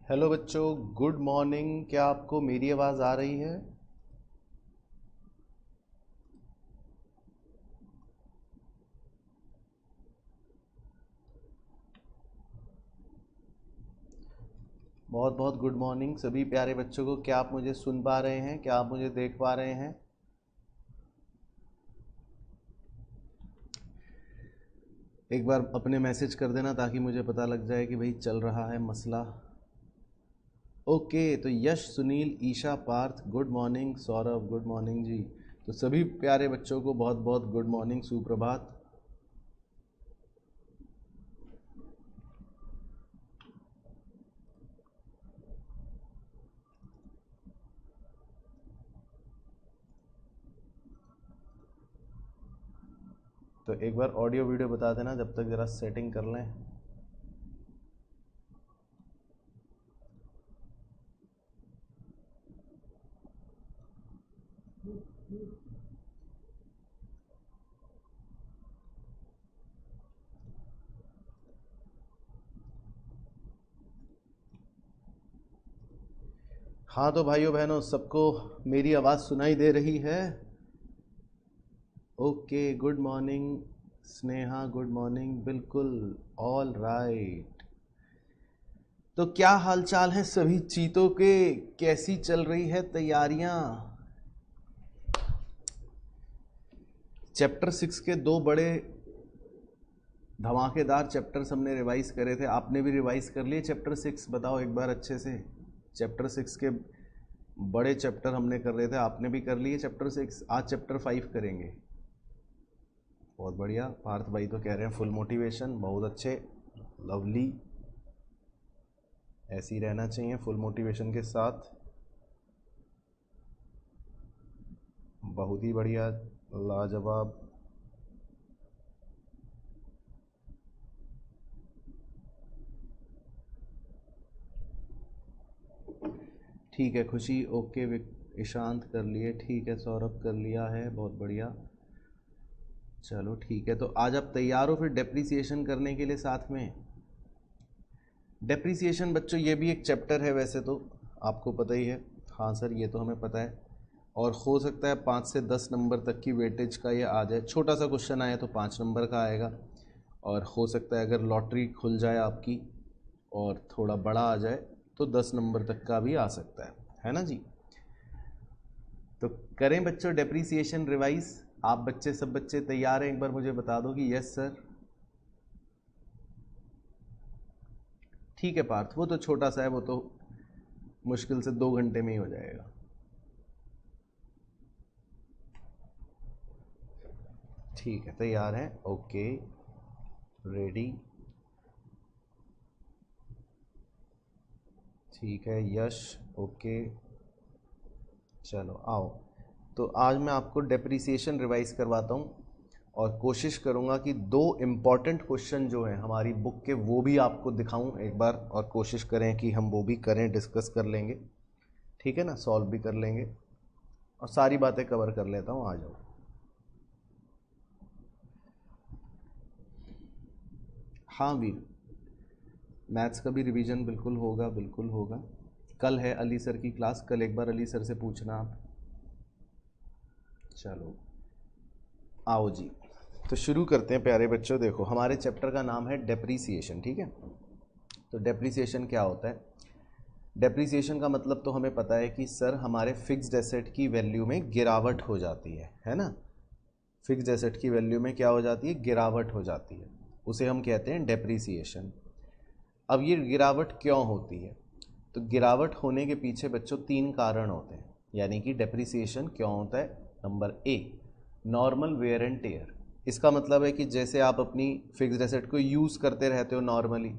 Hello बच्चों, good morning. क्या आपको मेरी आवाज़ आ रही है? बहुत बहुत गुड मॉर्निंग सभी प्यारे बच्चों को। क्या आप मुझे सुन पा रहे हैं? क्या आप मुझे देख पा रहे हैं? एक बार अपने मैसेज कर देना ताकि मुझे पता लग जाए कि भाई चल रहा है मसला। ओके, तो Yash, Sunil, Isha, Parth good morning. Saurabh good morning ji. तो सभी प्यारे बच्चों को बहुत बहुत गुड मॉर्निंग, सुप्रभात। तो एक बार ऑडियो वीडियो बता देना जब तक ज़रा सेटिंग कर लें। हाँ, तो भाइयों बहनों सबको मेरी आवाज़ सुनाई दे रही है? Okay, good morning Sneha, good morning. बिल्कुल, ऑल राइट। तो क्या हालचाल है सभी चीतों के? कैसी चल रही है तैयारियां? चैप्टर 6 के दो बड़े धमाकेदार चैप्टर्स हमने रिवाइज करे थे। आपने भी रिवाइज कर लिए चैप्टर 6? बताओ एक बार अच्छे से। चैप्टर 6 के बड़े चैप्टर हमने कर रहे थे, आपने भी कर लिए चैप्टर 6। आज चैप्टर 5 करेंगे। बहुत बढ़िया। पार्थ भाई तो कह रहे हैं फुल मोटिवेशन। बहुत अच्छे, लवली। ऐसे ही रहना चाहिए फुल मोटिवेशन के साथ। बहुत ही बढ़िया, लाजवाब। ठीक है खुशी, ओके। ईशांत कर लिए, ठीक है। सौरभ कर लिया है, बहुत बढ़िया। चलो ठीक है, तो आज आप तैयार हो फिर डेप्रिसिएशन करने के लिए साथ में? डेप्रिसिएशन बच्चों ये भी एक चैप्टर है वैसे तो, आपको पता ही है। हाँ सर, ये तो हमें पता है। और हो सकता है 5 से 10 नंबर तक की वेटेज का ये आ जाए। छोटा सा क्वेश्चन आए तो 5 नंबर का आएगा। और हो सकता है अगर लॉटरी खुल जाए आपकी और थोड़ा बड़ा आ जाए तो 10 नंबर तक का भी आ सकता है ना जी? तो करें बच्चों डेप्रिसिएशन रिवाइज। आप बच्चे, सब बच्चे तैयार हैं? एक बार मुझे बता दो कि यस सर। ठीक है पार्थ, वो तो छोटा सा है, वो तो मुश्किल से 2 घंटे में ही हो जाएगा। ठीक है, तैयार हैं? Okay, ready. ठीक है यश, ओके। चलो आओ। तो आज मैं आपको डेप्रिसिएशन रिवाइज करवाता हूँ और कोशिश करूँगा कि 2 इम्पॉर्टेंट क्वेश्चन जो हैं हमारी बुक के वो भी आपको दिखाऊँ एक बार, और कोशिश करें कि हम वो भी करें, डिस्कस कर लेंगे। ठीक है ना, सॉल्व भी कर लेंगे और सारी बातें कवर कर लेता हूँ। आ जाओ। हाँ वीर, मैथ्स का भी रिवीजन बिल्कुल होगा, बिल्कुल होगा। कल है अली सर की क्लास, कल एक बार अली सर से पूछना आप। चलो आओ जी। तो शुरू करते हैं प्यारे बच्चों। देखो हमारे चैप्टर का नाम है डेप्रीसिएशन, ठीक है? तो डेप्रीसिएशन क्या होता है? डेप्रीसिएशन का मतलब तो हमें पता है कि सर हमारे फिक्स्ड एसेट की वैल्यू में गिरावट हो जाती है ना? फिक्स्ड एसेट की वैल्यू में क्या हो जाती है? गिरावट हो जाती है। उसे हम कहते हैं डेप्रीसिएशन। अब ये गिरावट क्यों होती है? तो गिरावट होने के पीछे बच्चों 3 कारण होते हैं, यानी कि डेप्रीसिएशन क्यों होता है। Number A, normal wear and tear. इसका मतलब है कि जैसे आप अपनी फिक्स्ड एसेट को यूज़ करते रहते हो नॉर्मली,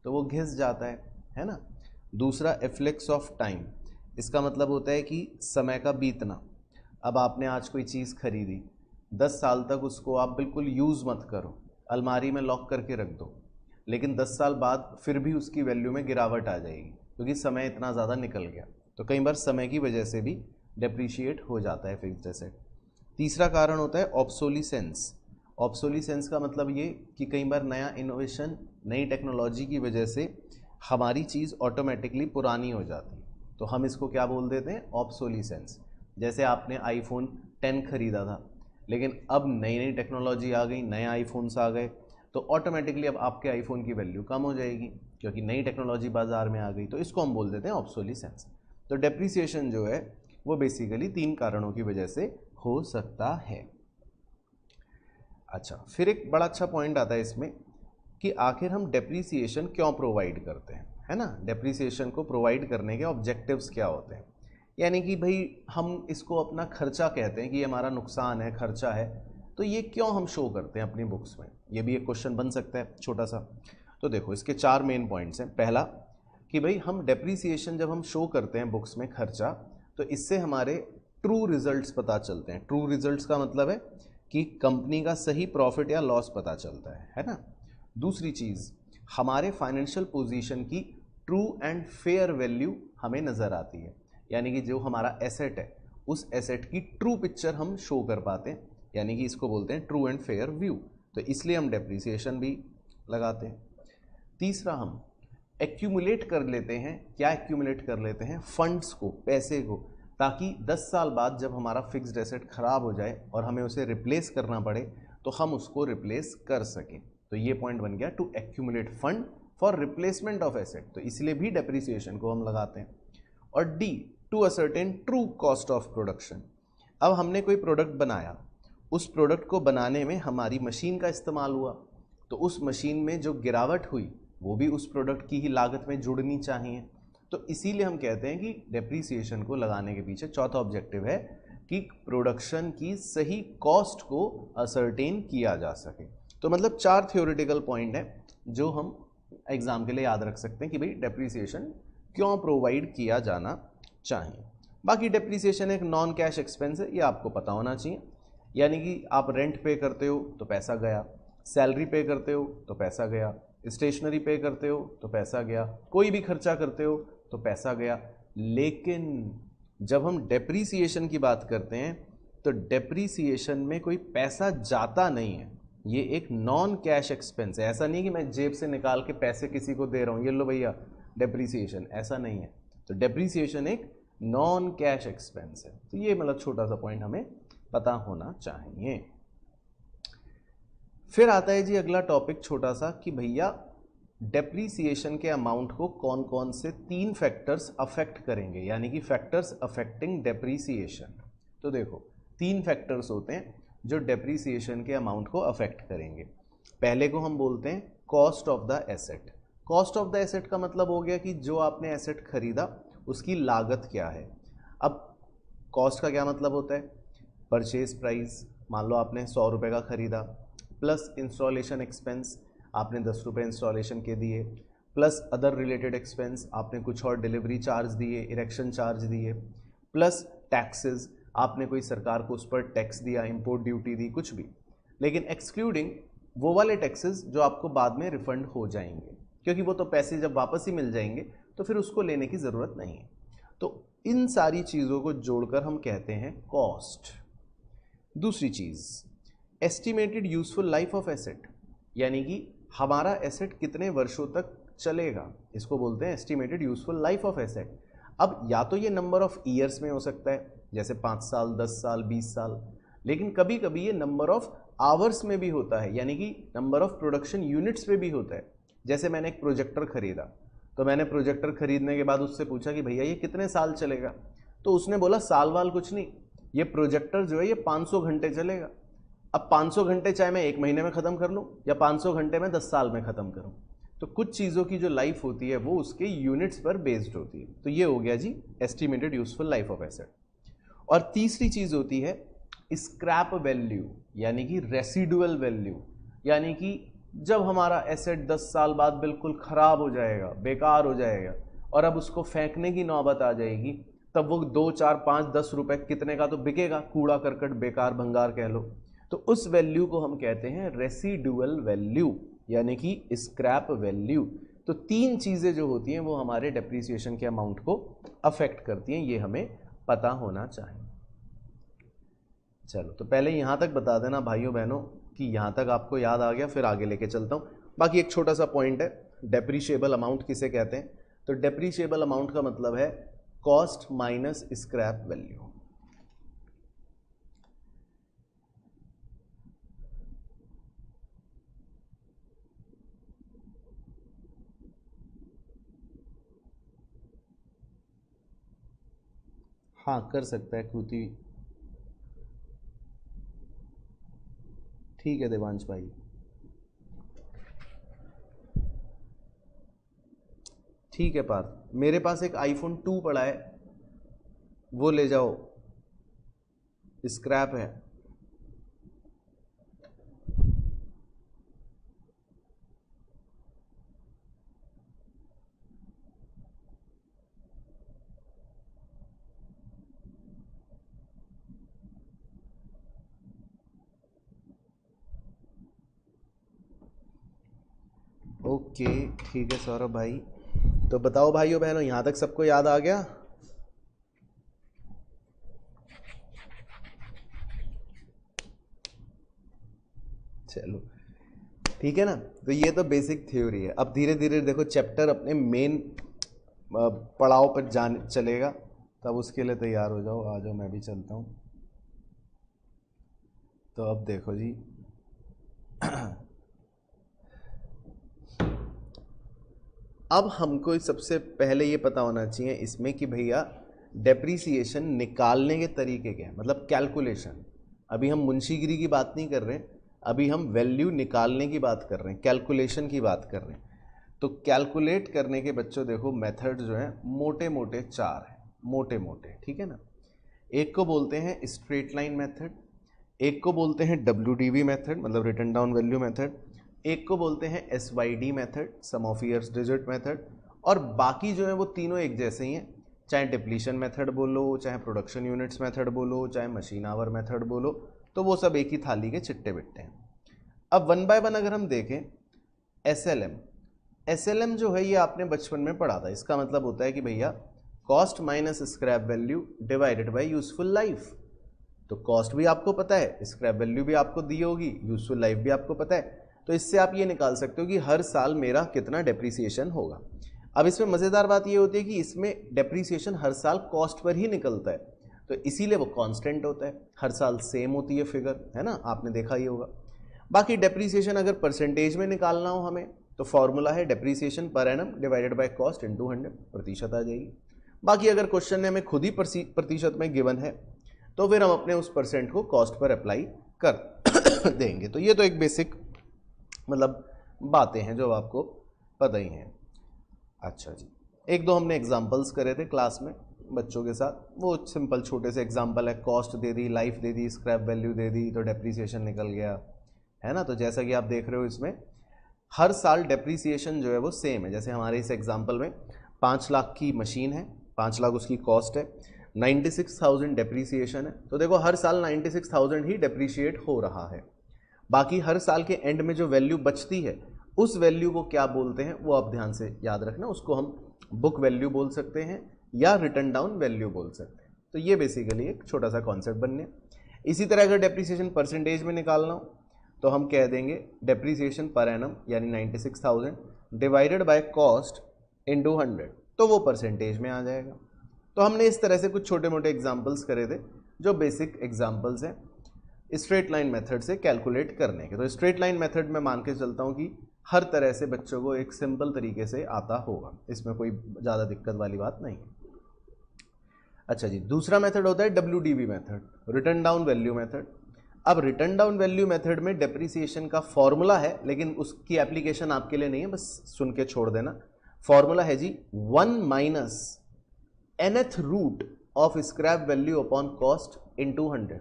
तो वो घिस जाता है ना? दूसरा, एफ्लेक्स ऑफ टाइम। इसका मतलब होता है कि समय का बीतना। अब आपने आज कोई चीज़ खरीदी, 10 साल तक उसको आप बिल्कुल यूज़ मत करो, अलमारी में लॉक करके रख दो, लेकिन 10 साल बाद फिर भी उसकी वैल्यू में गिरावट आ जाएगी क्योंकि समय इतना ज़्यादा निकल गया। तो कई बार समय की वजह से भी डेप्रीशिएट हो जाता है फिक्स्ड एसेट। तीसरा कारण होता है ऑब्सोलीसेंस। ऑब्सोलीसेंस का मतलब ये कि कई बार नया इनोवेशन, नई टेक्नोलॉजी की वजह से हमारी चीज़ ऑटोमेटिकली पुरानी हो जाती है, तो हम इसको क्या बोल देते हैं, ऑब्सोलीसेंस। जैसे आपने आईफोन 10 खरीदा था, लेकिन अब नई नई टेक्नोलॉजी आ गई, नए आईफोन्स आ गए, तो ऑटोमेटिकली अब आपके आईफोन की वैल्यू कम हो जाएगी क्योंकि नई टेक्नोलॉजी बाजार में आ गई, तो इसको हम बोल देते हैं ऑब्सोलीसेंस। तो डेप्रिसिएशन जो है वो बेसिकली 3 कारणों की वजह से हो सकता है। अच्छा, फिर एक बड़ा अच्छा पॉइंट आता है इसमें कि आखिर हम डेप्रिसिएशन क्यों प्रोवाइड करते हैं, है ना। डेप्रिसिएशन को प्रोवाइड करने के ऑब्जेक्टिव्स क्या होते हैं, यानी कि भाई हम इसको अपना खर्चा कहते हैं कि ये हमारा नुकसान है, खर्चा है, तो ये क्यों हम शो करते हैं अपनी बुक्स में, ये भी एक क्वेश्चन बन सकता है छोटा सा। तो देखो इसके 4 मेन पॉइंट्स हैं। पहला कि भाई हम डेप्रिसिएशन जब हम शो करते हैं बुक्स में खर्चा, तो इससे हमारे ट्रू रिजल्ट्स पता चलते हैं। ट्रू रिजल्ट्स का मतलब है कि कंपनी का सही प्रॉफिट या लॉस पता चलता है ना। दूसरी चीज़, हमारे फाइनेंशियल पोजीशन की ट्रू एंड फेयर वैल्यू हमें नज़र आती है, यानी कि जो हमारा एसेट है उस एसेट की ट्रू पिक्चर हम शो कर पाते हैं, यानी कि इसको बोलते हैं ट्रू एंड फेयर व्यू, तो इसलिए हम डेप्रिसिएशन भी लगाते हैं। तीसरा, हम एक्यूमुलेट कर लेते हैं, क्या एक्यूमुलेट कर लेते हैं, फंड्स को, पैसे को, ताकि 10 साल बाद जब हमारा फिक्स्ड एसेट खराब हो जाए और हमें उसे रिप्लेस करना पड़े तो हम उसको रिप्लेस कर सकें। तो ये पॉइंट बन गया, to accumulate fund for replacement of asset, तो इसलिए भी डेप्रिसिएशन को हम लगाते हैं। और D, to ascertain true cost of production. अब हमने कोई प्रोडक्ट बनाया, उस प्रोडक्ट को बनाने में हमारी मशीन का इस्तेमाल हुआ, तो उस मशीन में जो गिरावट हुई वो भी उस प्रोडक्ट की ही लागत में जुड़नी चाहिए, तो इसीलिए हम कहते हैं कि डेप्रिसिएशन को लगाने के पीछे चौथा ऑब्जेक्टिव है कि प्रोडक्शन की सही कॉस्ट को असर्टेन किया जा सके। तो मतलब 4 थ्योरेटिकल पॉइंट है जो हम एग्जाम के लिए याद रख सकते हैं कि भाई डेप्रिसिएशन क्यों प्रोवाइड किया जाना चाहिए। बाकी डेप्रिसिएशन एक नॉन कैश एक्सपेंस है, ये आपको पता होना चाहिए, यानी कि आप रेंट पे करते हो तो पैसा गया, सैलरी पे करते हो तो पैसा गया, स्टेशनरी पे करते हो तो पैसा गया, कोई भी खर्चा करते हो तो पैसा गया। लेकिन जब हम डेप्रिसिएशन की बात करते हैं तो डेप्रिसिएशन में कोई पैसा जाता नहीं है, ये एक नॉन कैश एक्सपेंस है। ऐसा नहीं कि मैं जेब से निकाल के पैसे किसी को दे रहा हूँ, ये लो भैया डेप्रिसिएशन, ऐसा नहीं है। तो डेप्रिसिएशन एक नॉन कैश एक्सपेंस है, तो ये मतलब छोटा सा पॉइंट हमें पता होना चाहिए। फिर आता है जी अगला टॉपिक छोटा सा कि भैया डेप्रिसिएशन के अमाउंट को कौन कौन से 3 फैक्टर्स अफेक्ट करेंगे, यानी कि फैक्टर्स अफेक्टिंग डेप्रिसिएशन। तो देखो 3 फैक्टर्स होते हैं जो डेप्रिसिएशन के अमाउंट को अफेक्ट करेंगे। पहले को हम बोलते हैं cost of the asset. Cost of the asset का मतलब हो गया कि जो आपने एसेट खरीदा उसकी लागत क्या है। अब कॉस्ट का क्या मतलब होता है, परचेज प्राइस, मान लो आपने 100 रुपये का खरीदा, प्लस इंस्टॉलेशन एक्सपेंस, आपने 10 रुपये इंस्टॉलेशन के दिए, प्लस अदर रिलेटेड एक्सपेंस, आपने कुछ और डिलीवरी चार्ज दिए, इरेक्शन चार्ज दिए, प्लस टैक्सेस, आपने कोई सरकार को उस पर टैक्स दिया, इंपोर्ट ड्यूटी दी, कुछ भी, लेकिन एक्सक्लूडिंग वो वाले टैक्सेस जो आपको बाद में रिफंड हो जाएंगे, क्योंकि वो तो पैसे जब वापस ही मिल जाएंगे तो फिर उसको लेने की ज़रूरत नहीं है। तो इन सारी चीज़ों को जोड़कर हम कहते हैं कॉस्ट। दूसरी चीज़, estimated useful life of asset, यानी कि हमारा एसेट कितने वर्षों तक चलेगा, इसको बोलते हैं estimated useful life of asset. अब या तो ये नंबर ऑफ ईयर्स में हो सकता है, जैसे 5 साल, 10 साल, 20 साल, लेकिन कभी कभी ये नंबर ऑफ आवर्स में भी होता है, यानी कि नंबर ऑफ प्रोडक्शन यूनिट्स पे भी होता है। जैसे मैंने एक प्रोजेक्टर खरीदा, तो मैंने प्रोजेक्टर खरीदने के बाद उससे पूछा कि भैया ये कितने साल चलेगा, तो उसने बोला साल वाल कुछ नहीं, ये प्रोजेक्टर जो है ये 500 घंटे चलेगा। अब 500 घंटे चाहे मैं 1 महीने में ख़त्म कर लूँ या 500 घंटे में 10 साल में ख़त्म करूँ, तो कुछ चीज़ों की जो लाइफ होती है वो उसके यूनिट्स पर बेस्ड होती है। तो ये हो गया जी estimated useful life of asset. और तीसरी चीज़ होती है स्क्रैप वैल्यू, यानी कि रेसिडुअल वैल्यू, यानी कि जब हमारा एसेट 10 साल बाद बिल्कुल ख़राब हो जाएगा, बेकार हो जाएगा, और अब उसको फेंकने की नौबत आ जाएगी, तब वो 2, 4, 5, 10 रुपए कितने का तो बिकेगा, कूड़ा करकट, बेकार भंगार कह लो, तो उस वैल्यू को हम कहते हैं रेसिडुअल वैल्यू, यानी कि स्क्रैप वैल्यू। तो 3 चीज़ें जो होती हैं वो हमारे डेप्रिसिएशन के अमाउंट को अफेक्ट करती हैं, ये हमें पता होना चाहिए। चलो तो पहले यहाँ तक बता देना भाइयों बहनों कि यहाँ तक आपको याद आ गया, फिर आगे लेके चलता हूँ। बाकी एक छोटा सा पॉइंट है डेप्रीशिएबल अमाउंट किसे कहते हैं? तो डेप्रीशिएबल अमाउंट का मतलब है कॉस्ट माइनस स्क्रैप वैल्यू। हाँ कर सकता है कृति, ठीक है देवांश भाई। ठीक है पार्थ, मेरे पास एक आईफोन 2 पड़ा है, वो ले जाओ, स्क्रैप है। ओके ठीक है सौरभ भाई। तो बताओ भाइयों बहनों, यहां तक सबको याद आ गया? चलो ठीक है ना। तो ये तो बेसिक थ्योरी है। अब धीरे धीरे देखो चैप्टर अपने मेन पड़ाव पर जाने चलेगा, तब उसके लिए तैयार हो जाओ। आ जाओ, मैं भी चलता हूँ। तो अब देखो जी अब हमको सबसे पहले ये पता होना चाहिए इसमें कि भैया डेप्रीसिएशन निकालने के तरीके क्या है, मतलब कैलकुलेशन। अभी हम मुंशीगिरी की बात नहीं कर रहे हैं, अभी हम वैल्यू निकालने की बात कर रहे हैं, कैलकुलेशन की बात कर रहे हैं। तो कैलकुलेट करने के बच्चों देखो मेथड जो है मोटे मोटे 4 हैं, मोटे मोटे, ठीक है ना। एक को बोलते हैं स्ट्रेट लाइन मेथड, एक को बोलते हैं WDV मेथड मतलब रिटन डाउन वैल्यू मेथड, एक को बोलते हैं SYD method sum of years digit method, और बाकी जो है वो तीनों एक जैसे ही हैं। चाहे डिप्लीशन मेथड बोलो, चाहे प्रोडक्शन यूनिट्स मेथड बोलो, चाहे मशीन आवर मेथड बोलो, तो वो सब एक ही थाली के चिट्टे बिट्टे हैं। अब 1 बाय 1 अगर हम देखें, SLM जो है ये आपने बचपन में पढ़ा था। इसका मतलब होता है कि भैया cost minus scrap value divided by useful life. तो कॉस्ट भी आपको पता है, स्क्रैप वैल्यू भी आपको दी होगी, यूजफुल लाइफ भी आपको पता है। तो इससे आप ये निकाल सकते हो कि हर साल मेरा कितना डेप्रीसिएशन होगा। अब इसमें मज़ेदार बात ये होती है कि इसमें डेप्रीसिएशन हर साल कॉस्ट पर ही निकलता है, तो इसीलिए वो कांस्टेंट होता है, हर साल सेम होती है फिगर, है ना, आपने देखा ही होगा। बाकी डेप्रीसिएशन अगर परसेंटेज में निकालना हो हमें, तो फॉर्मूला है depreciation per annum divided by cost into 100, प्रतिशत आ जाएगी। बाकी अगर क्वेश्चन में हमें खुद ही प्रतिशत में गिवन है, तो फिर हम अपने उस परसेंट को कॉस्ट पर अप्लाई कर देंगे। तो ये तो एक बेसिक मतलब बातें हैं जो आपको पता ही हैं। अच्छा जी, एक दो हमने एग्जांपल्स करे थे क्लास में बच्चों के साथ, वो सिंपल छोटे से एग्जांपल है, कॉस्ट दे दी, लाइफ दे दी, स्क्रैप वैल्यू दे दी, तो डेप्रीसिएशन निकल गया, है ना। तो जैसा कि आप देख रहे हो इसमें हर साल डेप्रीसिएशन जो है वो सेम है। जैसे हमारे इस एग्जाम्पल में 5 लाख की मशीन है, 5 लाख उसकी कॉस्ट है, 96,000 डेप्रीसिएशन है, तो देखो हर साल 96,000 ही डेप्रीशिएट हो रहा है। बाकी हर साल के एंड में जो वैल्यू बचती है उस वैल्यू को क्या बोलते हैं वो आप ध्यान से याद रखना, उसको हम बुक वैल्यू बोल सकते हैं या रिटर्न डाउन वैल्यू बोल सकते हैं। तो ये बेसिकली एक छोटा सा कॉन्सेप्ट बन गया। इसी तरह अगर डेप्रीसिएशन परसेंटेज में निकालना हो तो हम कह देंगे डेप्रीसिएशन पर एनम यानी 96,000 डिवाइडेड बाय कॉस्ट इनटू 100, तो वो परसेंटेज में आ जाएगा। तो हमने इस तरह से कुछ छोटे मोटे एग्जाम्पल्स करे थे जो बेसिक एग्जाम्पल्स हैं स्ट्रेट लाइन मेथड से कैलकुलेट करने के। तो स्ट्रेट लाइन मेथड में मान के चलता हूँ कि हर तरह से बच्चों को एक सिंपल तरीके से आता होगा, इसमें कोई ज़्यादा दिक्कत वाली बात नहीं है। अच्छा जी, दूसरा मेथड होता है WDV method, return down value method. अब रिटर्न डाउन वैल्यू मेथड में डेप्रीसिएशन का फॉर्मूला है, लेकिन उसकी एप्लीकेशन आपके लिए नहीं है, बस सुन के छोड़ देना। फॉर्मूला है जी 1 minus nth root of scrap value upon cost into 100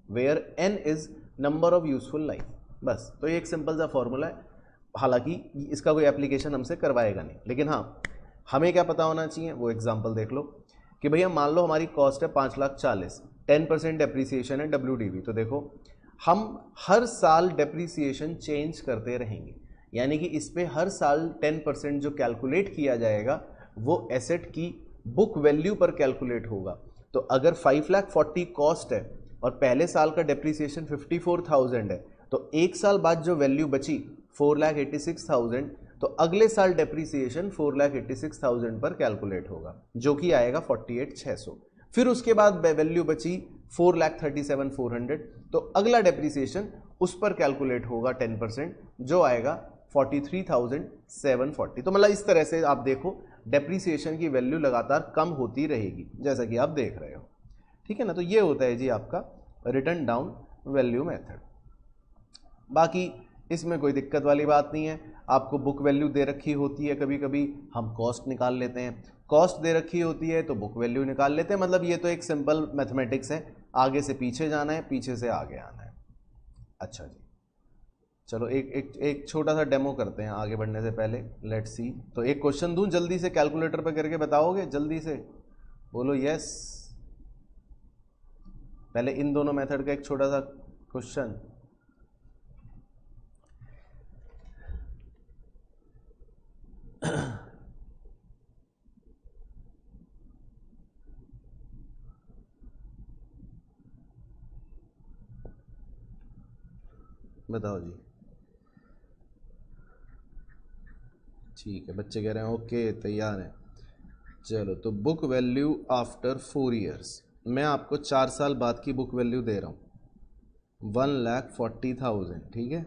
where n is number of useful life. बस, तो ये एक सिंपल सा फॉर्मूला है। हालांकि इसका कोई एप्लीकेशन हमसे करवाएगा नहीं, लेकिन हाँ हमें क्या पता होना चाहिए, वो एग्जांपल देख लो कि भैया मान लो हमारी कॉस्ट है 5,40,000, 10% डेप्रीसिएशन है WDV। तो देखो हम हर साल डेप्रीसिएशन चेंज करते रहेंगे, यानी कि इस पे हर साल 10% जो कैलकुलेट किया जाएगा वो एसेट की बुक वैल्यू पर कैलकुलेट होगा। तो अगर 5,40,000 कॉस्ट है और पहले साल का डेप्रीसिएशन 54,000 है, तो एक साल बाद जो वैल्यू बची 4,86,000, तो तो अगले साल डेप्रीसिएशन 4,86,000 पर कैलकुलेट होगा, जो कि आएगा 48,600। फिर उसके बाद वैल्यू बची 4,37,400, तो अगला डेप्रीसिएशन उस पर कैलकुलेट होगा 10%, जो आएगा 43,740। तो मतलब इस तरह से आप देखो डेप्रीसिएशन की वैल्यू लगातार कम होती रहेगी, जैसा कि आप देख रहे हो, ठीक है ना। तो ये होता है जी आपका रिटर्न डाउन वैल्यू मेथड। बाकी इसमें कोई दिक्कत वाली बात नहीं है। आपको बुक वैल्यू दे रखी होती है, कभी कभी हम कॉस्ट निकाल लेते हैं, कॉस्ट दे रखी होती है तो बुक वैल्यू निकाल लेते हैं। मतलब ये तो एक सिंपल मैथमेटिक्स है, आगे से पीछे जाना है, पीछे से आगे आना है। अच्छा जी, चलो एक छोटा सा डेमो करते हैं आगे बढ़ने से पहले, लेट्स सी। तो एक क्वेश्चन दूं, जल्दी से कैलकुलेटर पे करके बताओगे? जल्दी से बोलो यस। पहले इन दोनों मेथड का एक छोटा सा क्वेश्चन। बताओ जी। ठीक है, बच्चे कह रहे हैं ओके तैयार हैं। चलो, तो बुक वैल्यू आफ्टर 4 ईयर्स, मैं आपको 4 साल बाद की बुक वैल्यू दे रहा हूँ 1,40,000, ठीक है।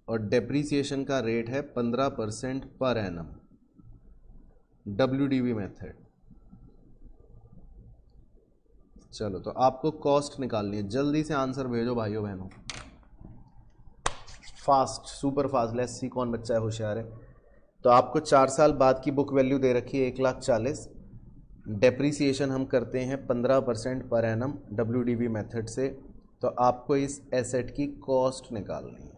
और डेप्रीसिएशन का रेट है 15% पर एनम, WDV मेथड। चलो, तो आपको कॉस्ट निकालनी है, जल्दी से आंसर भेजो भाइयों बहनों, fast, super fast. Let's see कौन बच्चा है होशियार है। तो आपको 4 साल बाद की बुक वैल्यू दे रखी है 1,40,000, डेप्रीसिएशन हम करते हैं 15% पर एनम WDV मेथड से। तो आपको इस एसेट की कॉस्ट निकालनी है।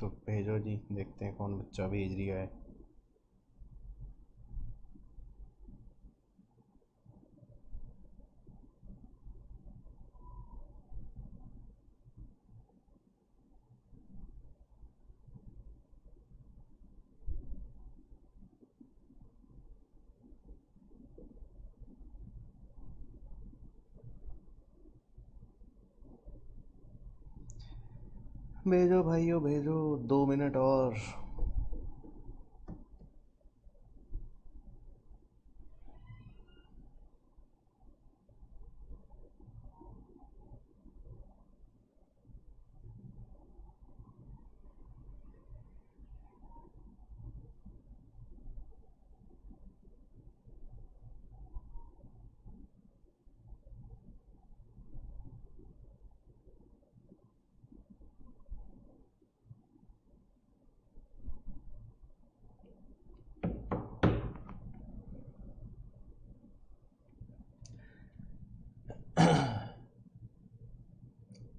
तो भेजो जी, देखते हैं कौन बच्चा भेज रहा है। भेजो भाइयों भेजो, 2 मिनट और।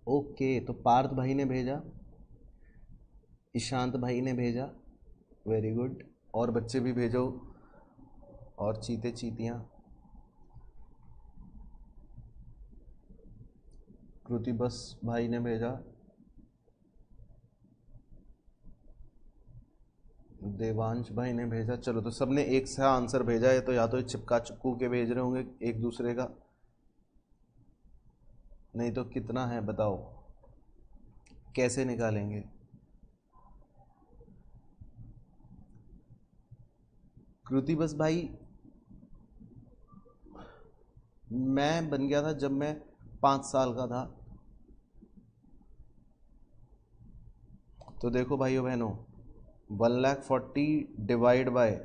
ओके, तो पार्थ भाई ने भेजा, ईशांत भाई ने भेजा, वेरी गुड। और बच्चे भी भेजो, और चीते चीतियाँ। कृति बस भाई ने भेजा, देवांश भाई ने भेजा। चलो, तो सबने एक सा आंसर भेजा है, तो या तो चिपका चिपकू के भेज रहे होंगे एक दूसरे का, नहीं तो कितना है बताओ, कैसे निकालेंगे? कृति बस भाई, मैं बन गया था जब मैं 5 साल का था। तो देखो भाइयों बहनों, 1,40,000 डिवाइड बाय,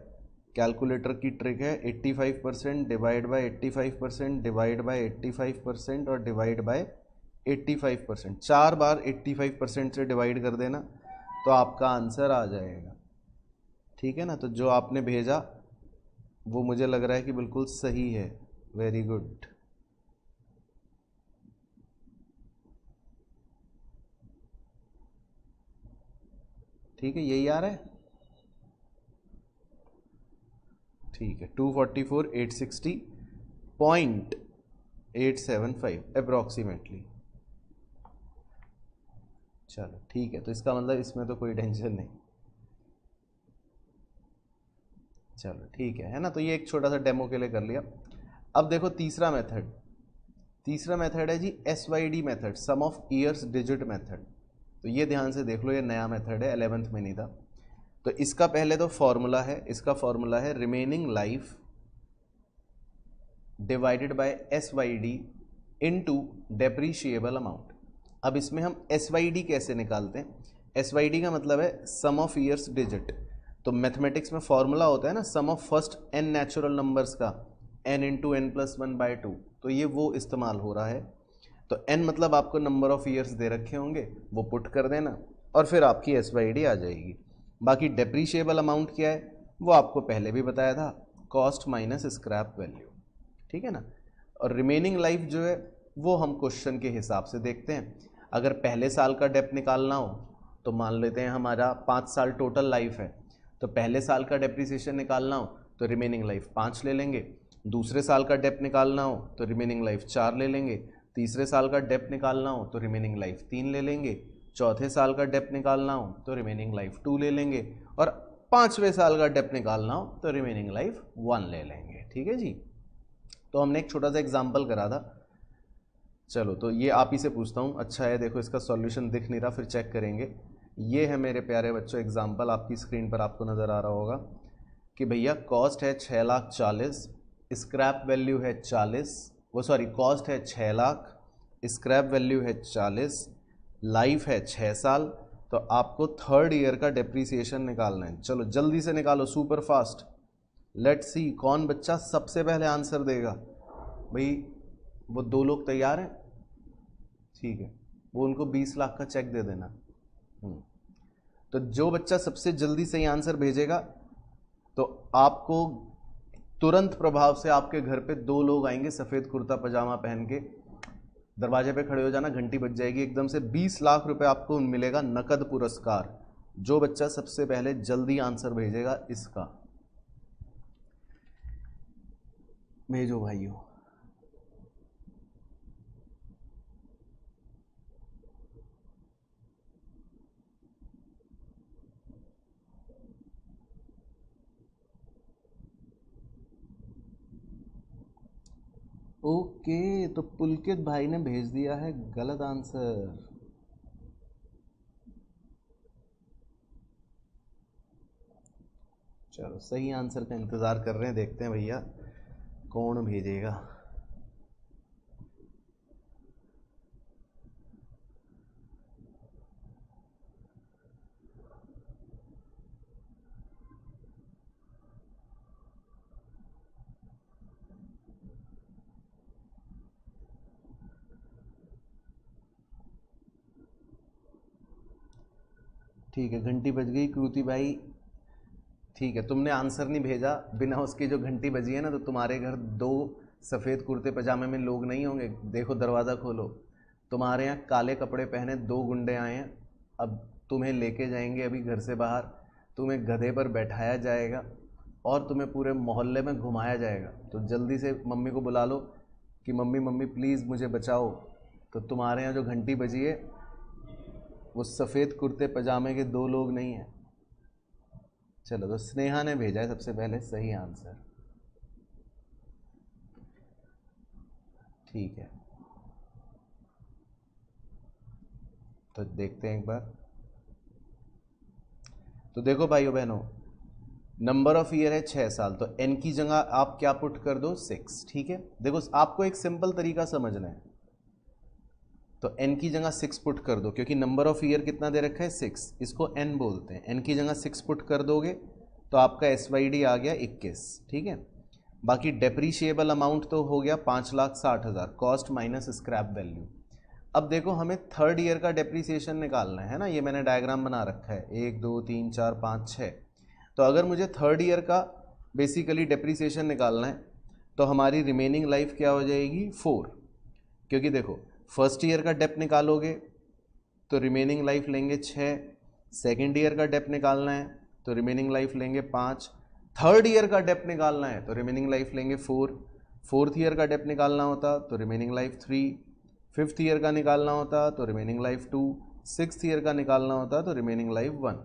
कैलकुलेटर की ट्रिक है 85% डिवाइड बाय 85% डिवाइड बाय 85% और डिवाइड बाय 85%। 4 बार 85% से डिवाइड कर देना, तो आपका आंसर आ जाएगा, ठीक है ना। तो जो आपने भेजा वो मुझे लग रहा है कि बिल्कुल सही है, वेरी गुड। ठीक है, यही आ रहा है, ठीक है, 244,860.875 अप्रॉक्सीमेटली। चलो ठीक है, तो इसका मतलब इसमें तो कोई टेंशन नहीं। चलो ठीक है ना, तो ये एक छोटा सा डेमो के लिए कर लिया। अब देखो तीसरा मेथड, तीसरा मेथड है जी SYD method, sum of years digit method. तो ये ध्यान से देख लो, ये नया मेथड है, 11th में नहीं था। तो इसका पहले तो फॉर्मूला है, इसका फॉर्मूला है remaining life divided by SYD into depreciable amount. अब इसमें हम SYD कैसे निकालते हैं? SYD का मतलब है सम ऑफ ईयर्स डिजिट। तो मैथमेटिक्स में फॉर्मूला होता है ना, sum of first n natural numbers का n इंटू n+1/2, तो ये वो इस्तेमाल हो रहा है। तो n मतलब आपको नंबर ऑफ ईयर्स दे रखे होंगे, वो पुट कर देना और फिर आपकी SYD आ जाएगी। बाकी डेप्रीशिएबल अमाउंट क्या है वो आपको पहले भी बताया था, कॉस्ट माइनस स्क्रैप वैल्यू, ठीक है ना। और रिमेनिंग लाइफ जो है वो हम क्वेश्चन के हिसाब से देखते हैं। अगर पहले साल का डेप्ट निकालना हो तो मान लेते हैं हमारा 5 साल टोटल लाइफ है, तो पहले साल का डेप्रीसिएशन निकालना हो तो रिमेनिंग लाइफ 5 ले लेंगे। दूसरे साल का डेप्ट निकालना हो तो रिमेनिंग लाइफ 4 ले लेंगे। तीसरे साल का डेप्ट निकालना हो तो रिमेनिंग लाइफ 3 ले लेंगे। चौथे साल का डेप्ट निकालना हो तो रिमेनिंग लाइफ 2 ले लेंगे। और 5वें साल का डेप्ट निकालना हो तो रिमेनिंग लाइफ 1 ले लेंगे, ठीक है जी। तो हमने एक छोटा सा एग्जाम्पल करा था। चलो तो ये आप ही से पूछता हूँ, अच्छा है देखो इसका सॉल्यूशन दिख नहीं रहा, फिर चेक करेंगे। ये है मेरे प्यारे बच्चों एग्जाम्पल, आपकी स्क्रीन पर आपको नज़र आ रहा होगा कि भैया कॉस्ट है 6,40,000, स्क्रैप वैल्यू है 40, वो सॉरी कॉस्ट है 6 लाख, स्क्रैप वैल्यू है 40, लाइफ है 6 साल। तो आपको थर्ड ईयर का डेप्रीसिएशन निकालना है। चलो जल्दी से निकालो, सुपर फास्ट। लेट्स सी कौन बच्चा सबसे पहले आंसर देगा। भाई वो 2 लोग तैयार हैं, ठीक है, वो उनको 20 लाख का चेक दे देना। तो जो बच्चा सबसे जल्दी सही आंसर भेजेगा तो आपको तुरंत प्रभाव से आपके घर पे 2 लोग आएंगे सफ़ेद कुर्ता पजामा पहन के, दरवाजे पे खड़े हो जाना, घंटी बज जाएगी, एकदम से 20 लाख रुपए आपको मिलेगा नकद पुरस्कार, जो बच्चा सबसे पहले जल्दी आंसर भेजेगा इसका। भेजो भाइयों। ओके, तो पुलकित भाई ने भेज दिया है गलत आंसर। चलो सही आंसर का इंतज़ार कर रहे हैं, देखते हैं भैया कौन भेजेगा। ठीक है, घंटी बज गई कृति भाई, ठीक है, तुमने आंसर नहीं भेजा, बिना उसकी जो घंटी बजी है ना, तो तुम्हारे घर 2 सफ़ेद कुर्ते पजामे में लोग नहीं होंगे। देखो दरवाज़ा खोलो, तुम्हारे यहाँ काले कपड़े पहने 2 गुंडे आए हैं, अब तुम्हें लेके जाएंगे अभी घर से बाहर, तुम्हें गधे पर बैठाया जाएगा और तुम्हें पूरे मोहल्ले में घुमाया जाएगा। तो जल्दी से मम्मी को बुला लो कि मम्मी मम्मी प्लीज़ मुझे बचाओ। तो तुम्हारे यहाँ जो घंटी बजी है वो सफ़ेद कुर्ते पजामे के 2 लोग नहीं हैं। चलो तो स्नेहा ने भेजा है सबसे पहले सही आंसर, ठीक है। तो देखते हैं एक बार। तो देखो भाइयों बहनों, नंबर ऑफ ईयर है 6 साल, तो n की जगह आप क्या पुट कर दो 6, ठीक है। देखो आपको एक सिंपल तरीका समझना है, तो n की जगह 6 पुट कर दो, क्योंकि नंबर ऑफ ईयर कितना दे रखा है 6, इसको n बोलते हैं। n की जगह 6 पुट कर दोगे तो आपका SYD आ गया 21, ठीक है। बाकी डेप्रीशिएबल अमाउंट तो हो गया 5,60,000, कॉस्ट माइनस स्क्रैप वैल्यू। अब देखो हमें थर्ड ईयर का डेप्रीसिएशन निकालना है ना, ये मैंने डायग्राम बना रखा है 1 2 3 4 5 6। तो अगर मुझे थर्ड ईयर का बेसिकली डेप्रीसिएशन निकालना है तो हमारी रिमेनिंग लाइफ क्या हो जाएगी 4, क्योंकि देखो फर्स्ट ईयर का डेप्ट निकालोगे तो रिमेनिंग लाइफ लेंगे 6, सेकेंड ईयर का डेप्थ निकालना है तो रिमेनिंग लाइफ लेंगे 5, थर्ड ईयर का डेप्थ निकालना है तो रिमेनिंग लाइफ लेंगे 4, फोर्थ ईयर का डेप्थ निकालना होता तो रिमेनिंग लाइफ 3, फिफ्थ ईयर का निकालना होता तो रिमेनिंग लाइफ 2, सिक्स्थ ईयर का निकालना होता तो रिमेनिंग लाइफ 1।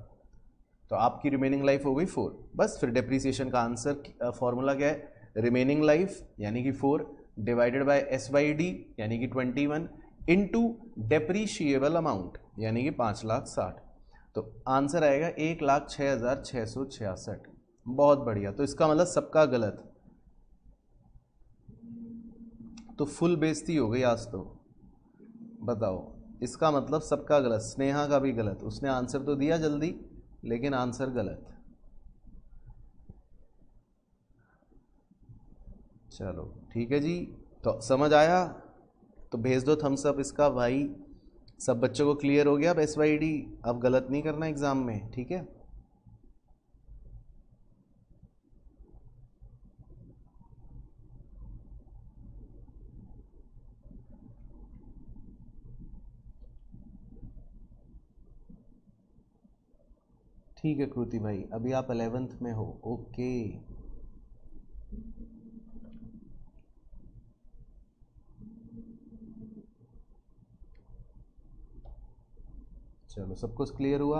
तो आपकी रिमेनिंग लाइफ हो गई 4। बस फिर डेप्रीसिएशन का आंसर फॉर्मूला क्या है, रिमेनिंग लाइफ यानी कि 4 डिवाइडेड बाय SYD यानी कि 21 इनटू डेप्रीशिएबल अमाउंट यानी कि 5,60,000। तो आंसर आएगा 1,06,666। बहुत बढ़िया। तो इसका मतलब सबका गलत, तो फुल बेइज्जती हो गई आज तो। बताओ, इसका मतलब सबका गलत, स्नेहा का भी गलत। उसने आंसर तो दिया जल्दी लेकिन आंसर गलत। चलो ठीक है जी, तो समझ आया तो भेज दो थम्स अप इसका भाई। सब बच्चों को क्लियर हो गया अब SYD, अब गलत नहीं करना एग्जाम में, ठीक है। ठीक है कृति भाई, अभी आप 11th में हो, ओके। चलो सब कुछ क्लियर हुआ।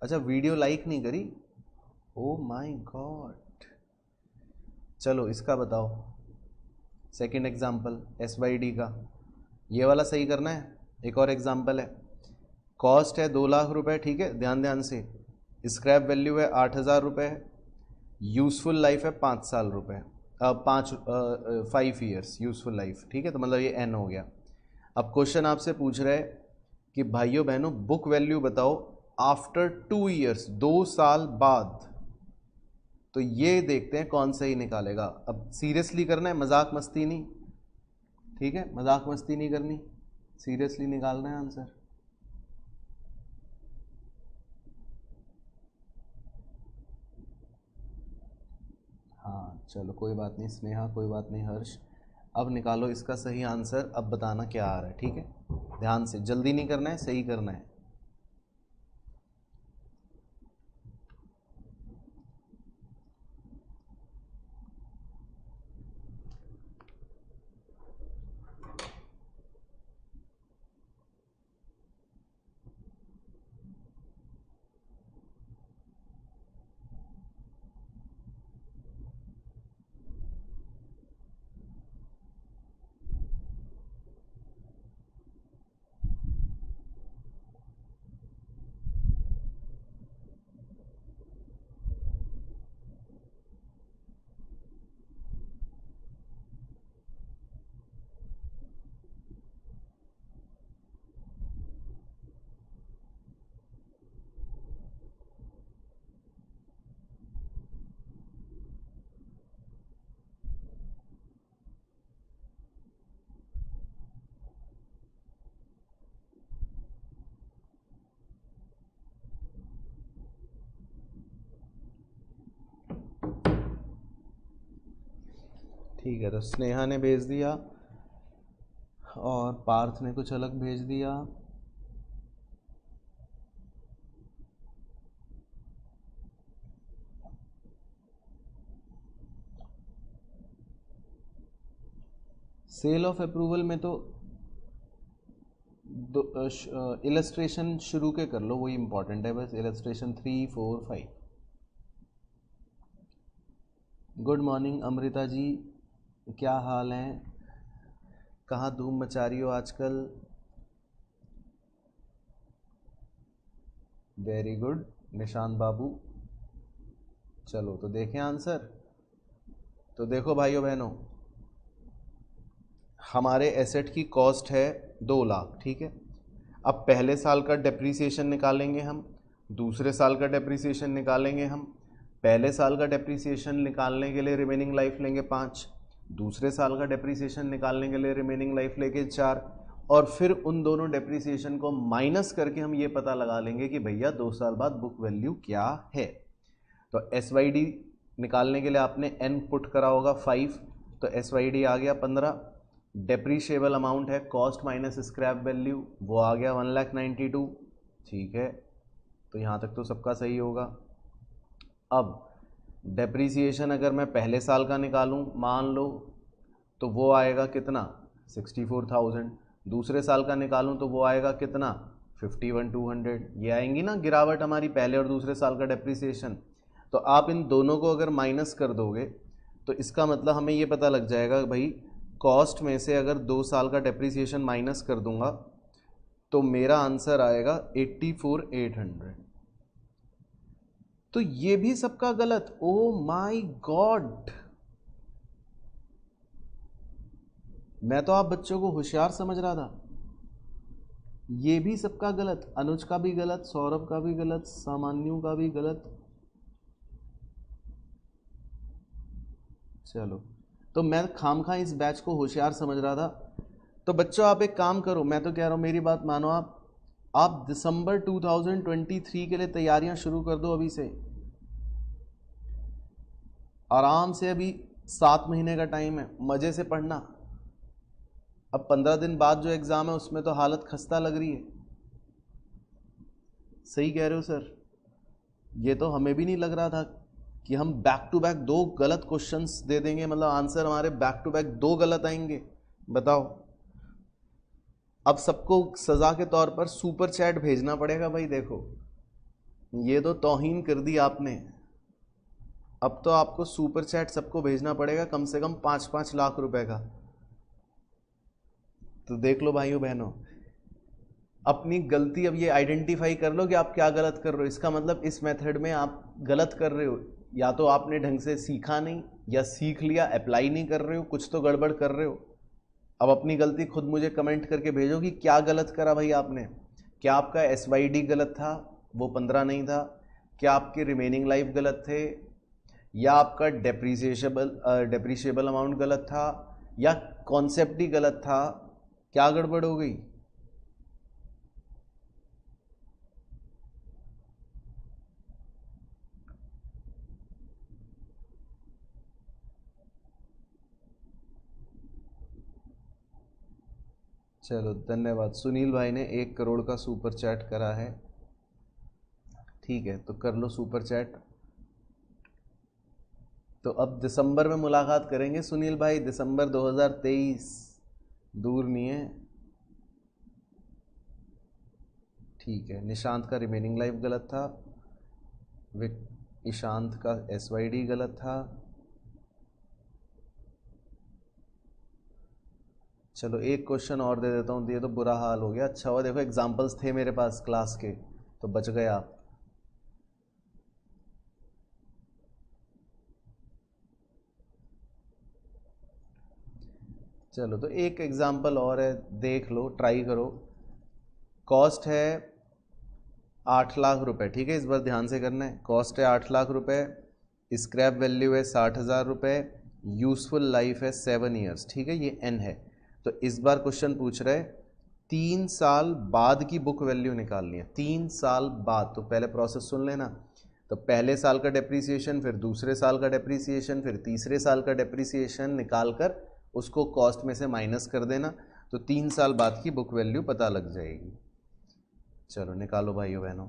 अच्छा वीडियो लाइक नहीं करी, ओ माय गॉड। चलो इसका बताओ, सेकंड एग्जांपल SYD का, ये वाला सही करना है। एक और एग्जांपल है, कॉस्ट है 2 लाख रुपए, ठीक है, ध्यान ध्यान से। स्क्रैप वैल्यू है 8,000 रुपये, यूज़फुल लाइफ है 5 साल रुपये, 5 ईयर्स यूज़फुल लाइफ, ठीक है। तो मतलब ये N हो गया। अब क्वेश्चन आपसे पूछ रहे हैं कि भाइयों बहनों बुक वैल्यू बताओ आफ्टर 2 ईयर्स, 2 साल बाद। तो ये देखते हैं कौन सही निकालेगा। अब सीरियसली करना है, मजाक मस्ती नहीं, ठीक है, मजाक मस्ती नहीं करनी, सीरियसली निकालना है आंसर। हाँ चलो कोई बात नहीं स्नेहा, कोई बात नहीं हर्ष। अब निकालो इसका सही आंसर, अब बताना क्या आ रहा है, ठीक है। ध्यान से, जल्दी नहीं करना है, सही करना है। ठीक है, तो स्नेहा ने भेज दिया और पार्थ ने कुछ अलग भेज दिया। सेल ऑफ अप्रूवल में तो इलस्ट्रेशन शुरू के कर लो, वही इंपॉर्टेंट है बस। Illustration 3, 4, 5। Good morning Amrita ji, क्या हाल है, कहाँ धूम मचा रही हो आजकल। वेरी गुड निशांत बाबू। चलो तो देखें आंसर। तो देखो भाइयों बहनों, हमारे एसेट की कॉस्ट है 2 लाख, ठीक है। अब पहले साल का डेप्रीसिएशन निकालेंगे हम, दूसरे साल का डेप्रीसिएशन निकालेंगे हम। पहले साल का डेप्रीसिएशन निकालने के लिए रिमेनिंग लाइफ लेंगे 5, दूसरे साल का डेप्रीसिएशन निकालने के लिए रिमेनिंग लाइफ लेके 4, और फिर उन दोनों डेप्रीसिएशन को माइनस करके हम ये पता लगा लेंगे कि भैया 2 साल बाद बुक वैल्यू क्या है। तो SYD निकालने के लिए आपने N पुट करा होगा 5, तो SYD आ गया 15। डेप्रीशिएबल अमाउंट है कॉस्ट माइनस स्क्रैप वैल्यू, वो आ गया 1,92,000। ठीक है, तो यहाँ तक तो सबका सही होगा। अब डेप्रीसिएशन अगर मैं पहले साल का निकालूं मान लो, तो वो आएगा कितना 64,000। दूसरे साल का निकालूं तो वो आएगा कितना 51,200। ये आएंगी ना गिरावट हमारी पहले और दूसरे साल का डेप्रीसिएशन। तो आप इन दोनों को अगर माइनस कर दोगे तो इसका मतलब हमें ये पता लग जाएगा भाई, कॉस्ट में से अगर 2 साल का डेप्रीसिएशन माइनस कर दूंगा तो मेरा आंसर आएगा 84,800। तो ये भी सबका गलत। ओ माय गॉड, मैं तो आप बच्चों को होशियार समझ रहा था। ये भी सबका गलत, अनुज का भी गलत, सौरभ का भी गलत, सामान्यू का भी गलत। चलो, तो मैं खामखा इस बैच को होशियार समझ रहा था। तो बच्चों आप एक काम करो, मैं तो कह रहा हूं मेरी बात मानो, आप दिसंबर 2023 के लिए तैयारियां शुरू कर दो अभी से, आराम से। अभी 7 महीने का टाइम है, मजे से पढ़ना। अब 15 दिन बाद जो एग्जाम है उसमें तो हालत खस्ता लग रही है। सही कह रहे हो सर, ये तो हमें भी नहीं लग रहा था कि हम बैक टू बैक 2 गलत क्वेश्चंस दे देंगे, मतलब आंसर हमारे बैक टू बैक 2 गलत आएंगे। बताओ, अब सबको सजा के तौर पर सुपर चैट भेजना पड़ेगा भाई। देखो, ये तो तौहीन कर दी आपने। अब तो आपको सुपर चैट सबको भेजना पड़ेगा, कम से कम 5-5 लाख रुपए का। तो देख लो भाइयों बहनों, अपनी गलती अब ये आइडेंटिफाई कर लो कि आप क्या गलत कर रहे हो। इसका मतलब इस मेथड में आप गलत कर रहे हो, या तो आपने ढंग से सीखा नहीं, या सीख लिया अप्लाई नहीं कर रहे हो, कुछ तो गड़बड़ कर रहे हो। अब अपनी गलती खुद मुझे कमेंट करके भेजो कि क्या गलत करा भाई आपने। क्या आपका SYD गलत था, वो 15 नहीं था? क्या आपके रिमेनिंग लाइफ गलत थे, या आपका डेप्रीशिएबल अमाउंट गलत था, या कॉन्सेप्ट ही गलत था? क्या गड़बड़ हो गई? चलो धन्यवाद, सुनील भाई ने 1 करोड़ का सुपर चैट करा है। ठीक है, तो कर लो सुपर चैट। तो अब दिसंबर में मुलाकात करेंगे सुनील भाई, दिसंबर 2023 दूर नहीं है। ठीक है, निशांत का रिमेनिंग लाइफ गलत था, ईशांत का SYD गलत था। चलो एक क्वेश्चन और दे देता हूँ, ये तो बुरा हाल हो गया। अच्छा हुआ देखो एग्जाम्पल्स थे मेरे पास क्लास के, तो बच गए आप। चलो, तो एक एग्जाम्पल और है, देख लो, ट्राई करो। कॉस्ट है 8 लाख रुपए, ठीक है, इस बार ध्यान से करना है। कॉस्ट है 8 लाख रुपए, स्क्रैप वैल्यू है 60,000 रुपए, यूजफुल लाइफ है 7 ईयर्स, ठीक है, ये N है। तो इस बार क्वेश्चन पूछ रहे 3 साल बाद की बुक वैल्यू निकालनी है। 3 साल बाद, तो पहले प्रोसेस सुन लेना। तो पहले साल का डेप्रीसिएशन, फिर दूसरे साल का डेप्रीसिएशन, फिर तीसरे साल का डेप्रीसिएशन निकाल कर उसको कॉस्ट में से माइनस कर देना, तो 3 साल बाद की बुक वैल्यू पता लग जाएगी। चलो निकालो भाइयों बहनों।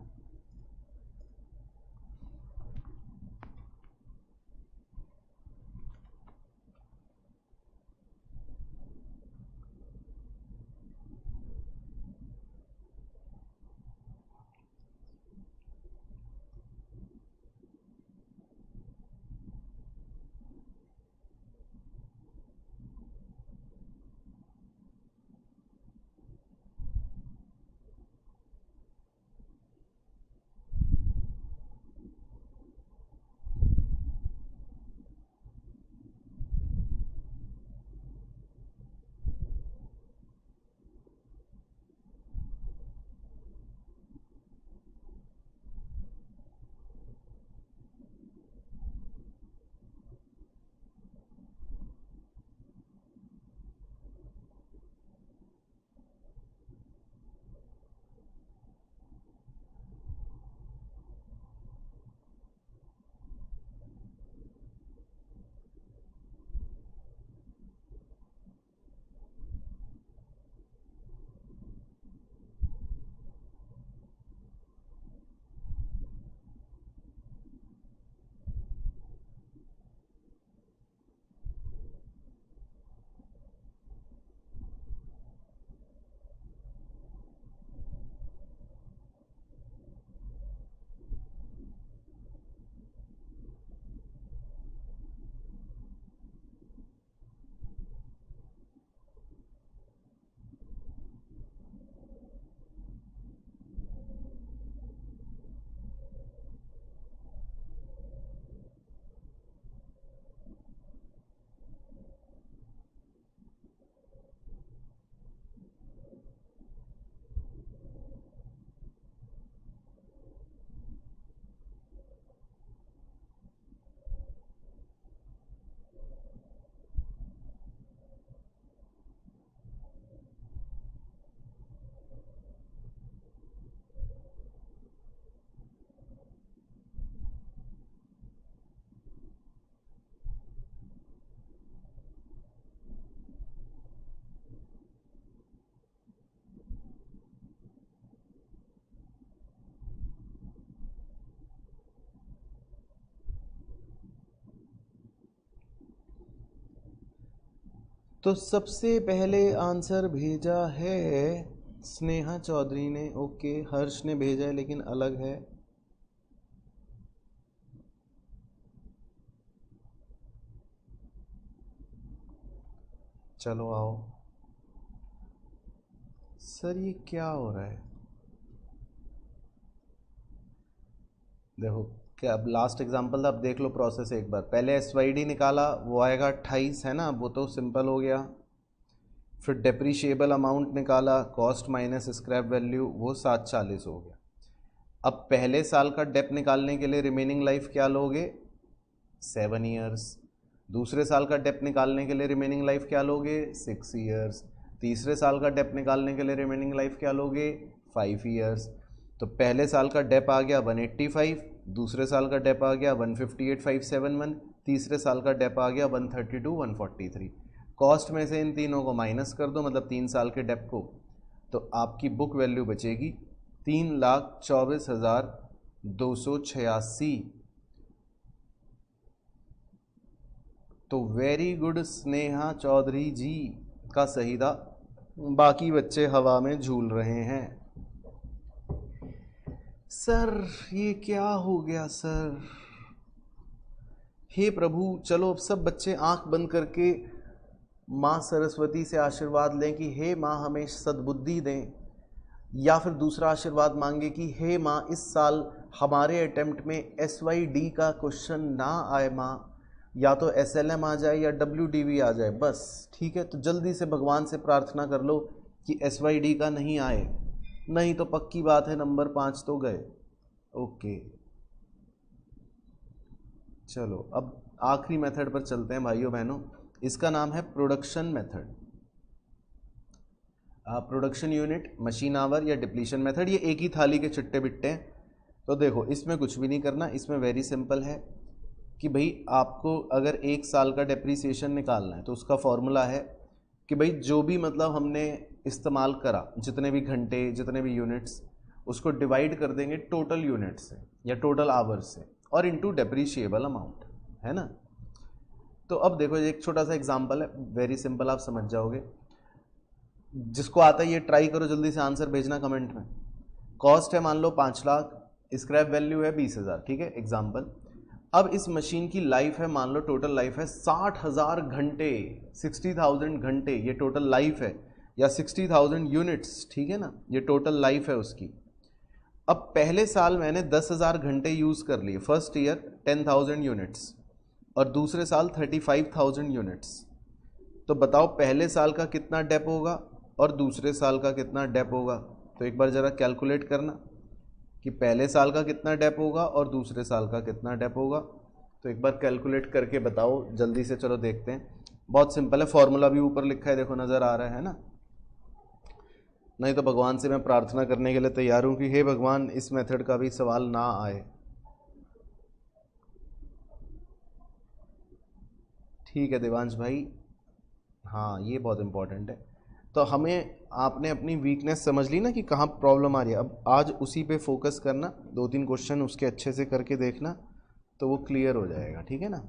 तो सबसे पहले आंसर भेजा है स्नेहा चौधरी ने, ओके। हर्ष ने भेजा है लेकिन अलग है। चलो आओ। सर ये क्या हो रहा है? देखो क्या, अब लास्ट एग्जांपल था, अब देख लो प्रोसेस एक बार। पहले SYD निकाला, वो आएगा 28 है ना, वो तो सिंपल हो गया। फिर डेप्रीशिएबल अमाउंट निकाला, कॉस्ट माइनस स्क्रैप वैल्यू, वो 740 हो गया। अब पहले साल का डेप निकालने के लिए रिमेनिंग लाइफ क्या लोगे? 7 ईयर्स। दूसरे साल का डेप निकालने के लिए रिमेनिंग लाइफ क्या लोगे? 6 ईयर्स। तीसरे साल का डेप निकालने के लिए रिमेनिंग लाइफ क्या लोगे? 5 ईयर्स। तो पहले साल का डेप आ गया 185, दूसरे साल का डेप आ गया 158,571, तीसरे साल का डेप आ गया 132,143। कॉस्ट में से इन तीनों को माइनस कर दो, मतलब 3 साल के डेप को, तो आपकी बुक वैल्यू बचेगी 3,24,286। तो वेरी गुड स्नेहा चौधरी जी का सही था, बाकी बच्चे हवा में झूल रहे हैं। सर ये क्या हो गया सर? हे प्रभु, चलो अब सब बच्चे आंख बंद करके माँ सरस्वती से आशीर्वाद लें कि हे माँ हमें सद्बुद्धि दें, या फिर दूसरा आशीर्वाद मांगे कि हे माँ इस साल हमारे अटेम्प्ट में SYD का क्वेश्चन ना आए माँ, या तो SLM आ जाए या WDV आ जाए बस। ठीक है, तो जल्दी से भगवान से प्रार्थना कर लो कि SYD का नहीं आए, नहीं तो पक्की बात है नंबर 5 तो गए। ओके चलो अब आखिरी मेथड पर चलते हैं भाइयों बहनों। इसका नाम है production method. Production unit, machine our या डिप्लीशन मेथड, ये एक ही थाली के चिट्टे बिट्टे हैं। तो देखो इसमें कुछ भी नहीं करना, इसमें वेरी सिंपल है कि भाई आपको अगर 1 साल का डेप्रीसिएशन निकालना है तो उसका फॉर्मूला है कि भाई जो भी मतलब हमने इस्तेमाल करा, जितने भी घंटे, जितने भी यूनिट्स, उसको डिवाइड कर देंगे टोटल यूनिट से या टोटल आवर्स से और इनटू डेप्रीशिएबल अमाउंट, है ना। तो अब देखो एक छोटा सा एग्जांपल है, वेरी सिंपल, आप समझ जाओगे। जिसको आता है ये ट्राई करो, जल्दी से आंसर भेजना कमेंट में। कॉस्ट है मान लो 5 लाख, स्क्रैप वैल्यू है 20,000, ठीक है एग्जांपल। अब इस मशीन की लाइफ है मान लो, टोटल लाइफ है 60,000 घंटे, 60,000 घंटे ये टोटल लाइफ है, या 60,000 यूनिट्स, ठीक है ना, ये टोटल लाइफ है उसकी। अब पहले साल मैंने 10,000 घंटे यूज़ कर लिए, फर्स्ट ईयर 10,000 यूनिट्स, और दूसरे साल 35,000 यूनिट्स। तो बताओ पहले साल का कितना डेप होगा और दूसरे साल का कितना डेप होगा? तो एक बार ज़रा कैलकुलेट करना कि पहले साल का कितना डेप होगा और दूसरे साल का कितना डेप होगा। तो एक बार कैलकुलेट करके बताओ जल्दी से, चलो देखते हैं। बहुत सिंपल है, फॉर्मूला भी ऊपर लिखा है, देखो नज़र आ रहा है ना। नहीं तो भगवान से मैं प्रार्थना करने के लिए तैयार हूँ कि हे भगवान इस मेथड का भी सवाल ना आए। ठीक है देवांश भाई, हाँ ये बहुत इम्पोर्टेंट है। तो हमें, आपने अपनी वीकनेस समझ ली ना कि कहाँ प्रॉब्लम आ रही है, अब आज उसी पे फोकस करना, 2-3 क्वेश्चन उसके अच्छे से करके देखना तो वो क्लियर हो जाएगा, ठीक है ना।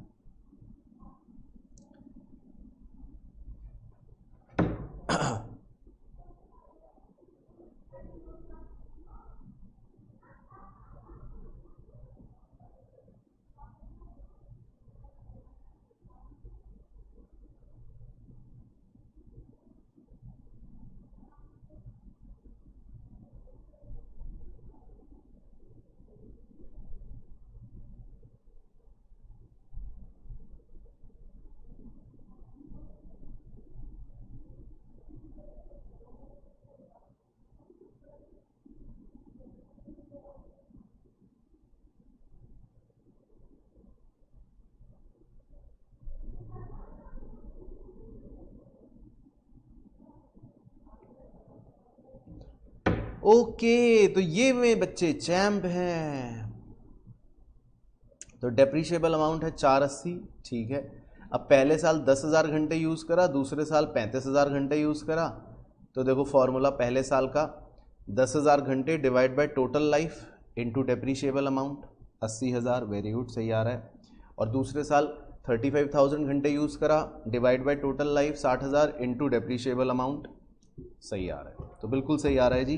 ओके, तो ये मेरे बच्चे चैम्प हैं। तो डेप्रीशिएबल अमाउंट है 480, ठीक है। अब पहले साल 10,000 घंटे यूज़ करा, दूसरे साल 35,000 घंटे यूज़ करा। तो देखो फॉर्मूला, पहले साल का 10,000 घंटे divide by total life into depreciable amount 80,000, very good, सही आ रहा है। और दूसरे साल 35,000 घंटे यूज़ करा, divide by total life 60,000 into depreciable amount, सही आ रहा है, तो बिल्कुल सही आ रहा है जी।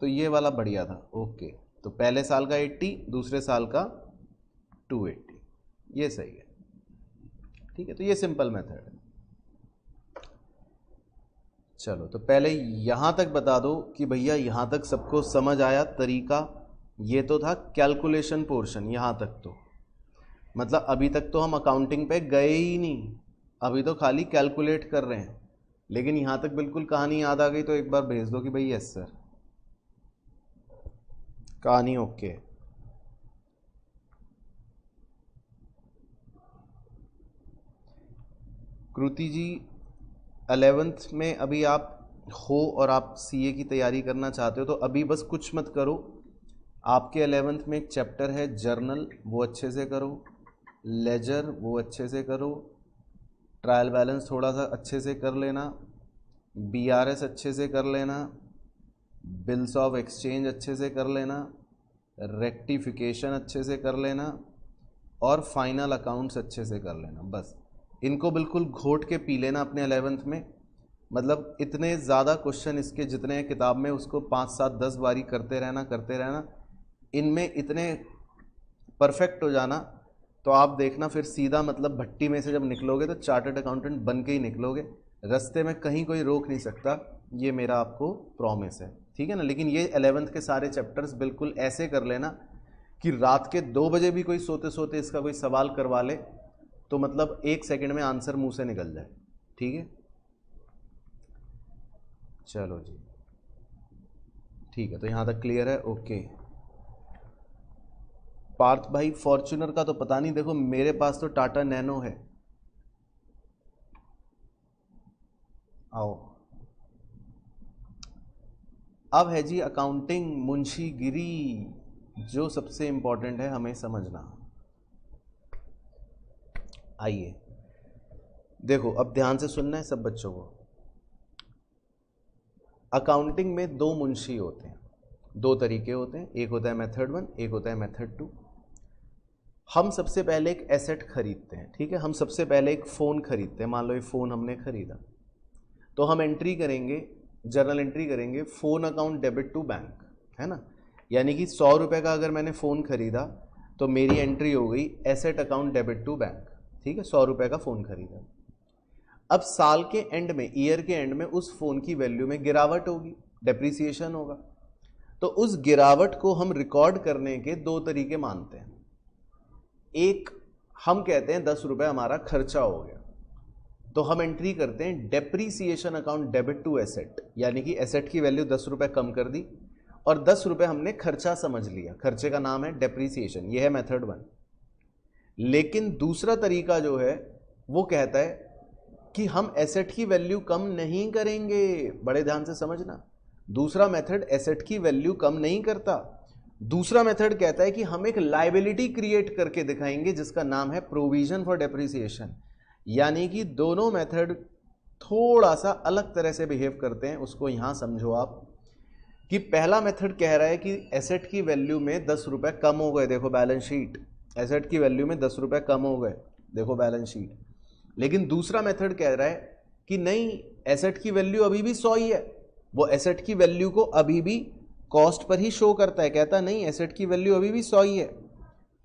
तो ये वाला बढ़िया था, ओके। तो पहले साल का 80, दूसरे साल का 280, ये सही है, ठीक है। तो ये सिंपल मेथड है। चलो, तो पहले यहाँ तक बता दो कि भैया यहाँ तक सबको समझ आया तरीका। ये तो था कैलकुलेशन पोर्शन, यहाँ तक तो मतलब अभी तक तो हम अकाउंटिंग पे गए ही नहीं, अभी तो खाली कैलकुलेट कर रहे हैं। लेकिन यहाँ तक बिल्कुल कहानी याद आ गई तो एक बार भेज दो कि भाई यस सर, कहानी ओके। कृति जी 11th में अभी आप हो और आप सीए की तैयारी करना चाहते हो तो अभी बस कुछ मत करो। आपके 11th में एक चैप्टर है जर्नल, वो अच्छे से करो, लेजर वो अच्छे से करो, ट्रायल बैलेंस थोड़ा सा अच्छे से कर लेना, बीआरएस अच्छे से कर लेना, बिल्स ऑफ एक्सचेंज अच्छे से कर लेना, रेक्टिफिकेशन अच्छे से कर लेना और फाइनल अकाउंट्स अच्छे से कर लेना। बस इनको बिल्कुल घोट के पी लेना अपने 11th में। मतलब इतने ज़्यादा क्वेश्चन इसके जितने हैं किताब में, उसको 5, 7, 10 बारी करते रहना। इनमें इतने परफेक्ट हो जाना तो आप देखना फिर सीधा मतलब भट्टी में से जब निकलोगे तो चार्टर्ड अकाउंटेंट बन के ही निकलोगे, रास्ते में कहीं कोई रोक नहीं सकता, ये मेरा आपको प्रॉमिस है, ठीक है ना। लेकिन ये 11th के सारे चैप्टर्स बिल्कुल ऐसे कर लेना कि रात के 2 बजे भी कोई सोते सोते इसका कोई सवाल करवा ले तो मतलब 1 सेकंड में आंसर मुंह से निकल जाए, ठीक है। चलो जी, ठीक है, तो यहाँ तक क्लियर है, ओके। पार्थ भाई फॉर्च्यूनर का तो पता नहीं, देखो मेरे पास तो टाटा नैनो है। आओ, अब है जी अकाउंटिंग मुंशीगिरी, जो सबसे इंपॉर्टेंट है हमें समझना। आइए देखो, अब ध्यान से सुनना है सब बच्चों को। अकाउंटिंग में 2 मुंशी होते हैं, 2 तरीके होते हैं, एक होता है मेथड 1, एक होता है मेथड 2। हम सबसे पहले एक एसेट खरीदते हैं, ठीक है। हम सबसे पहले एक फ़ोन खरीदते हैं, मान लो ये फ़ोन हमने खरीदा, तो हम एंट्री करेंगे, जर्नल एंट्री करेंगे, phone account debit to bank, है ना। यानी कि 100 रुपये का अगर मैंने फ़ोन खरीदा तो मेरी एंट्री हो गई asset account debit to bank, ठीक है। 100 रुपये का फ़ोन खरीदा। अब साल के एंड में, ईयर के एंड में उस फ़ोन की वैल्यू में गिरावट होगी, डेप्रीसिएशन होगा। तो उस गिरावट को हम रिकॉर्ड करने के 2 तरीके मानते हैं। एक, हम कहते हैं 10 रुपये हमारा खर्चा हो गया, तो हम एंट्री करते हैं depreciation account debit to asset, यानी कि एसेट की वैल्यू 10 रुपये कम कर दी और 10 रुपये हमने खर्चा समझ लिया, खर्चे का नाम है डेप्रीसिएशन, यह है मेथड 1। लेकिन दूसरा तरीका जो है वो कहता है कि हम एसेट की वैल्यू कम नहीं करेंगे, बड़े ध्यान से समझना। दूसरा मेथड एसेट की वैल्यू कम नहीं करता, दूसरा मेथड कहता है कि हम एक लायबिलिटी क्रिएट करके दिखाएंगे जिसका नाम है प्रोविजन फॉर डेप्रिसिएशन। यानी कि दोनों मेथड थोड़ा सा अलग तरह से बिहेव करते हैं, उसको यहां समझो आप कि पहला मेथड कह रहा है कि एसेट की वैल्यू में 10 रुपये कम हो गए, देखो बैलेंस शीट, एसेट की वैल्यू में 10 रुपये कम हो गए, देखो बैलेंस शीट। लेकिन दूसरा मेथड कह रहा है कि नहीं, एसेट की वैल्यू अभी भी 100 ही है, वो एसेट की वैल्यू को अभी भी कॉस्ट पर ही शो करता है, कहता नहीं एसेट की वैल्यू अभी भी 100 ही है,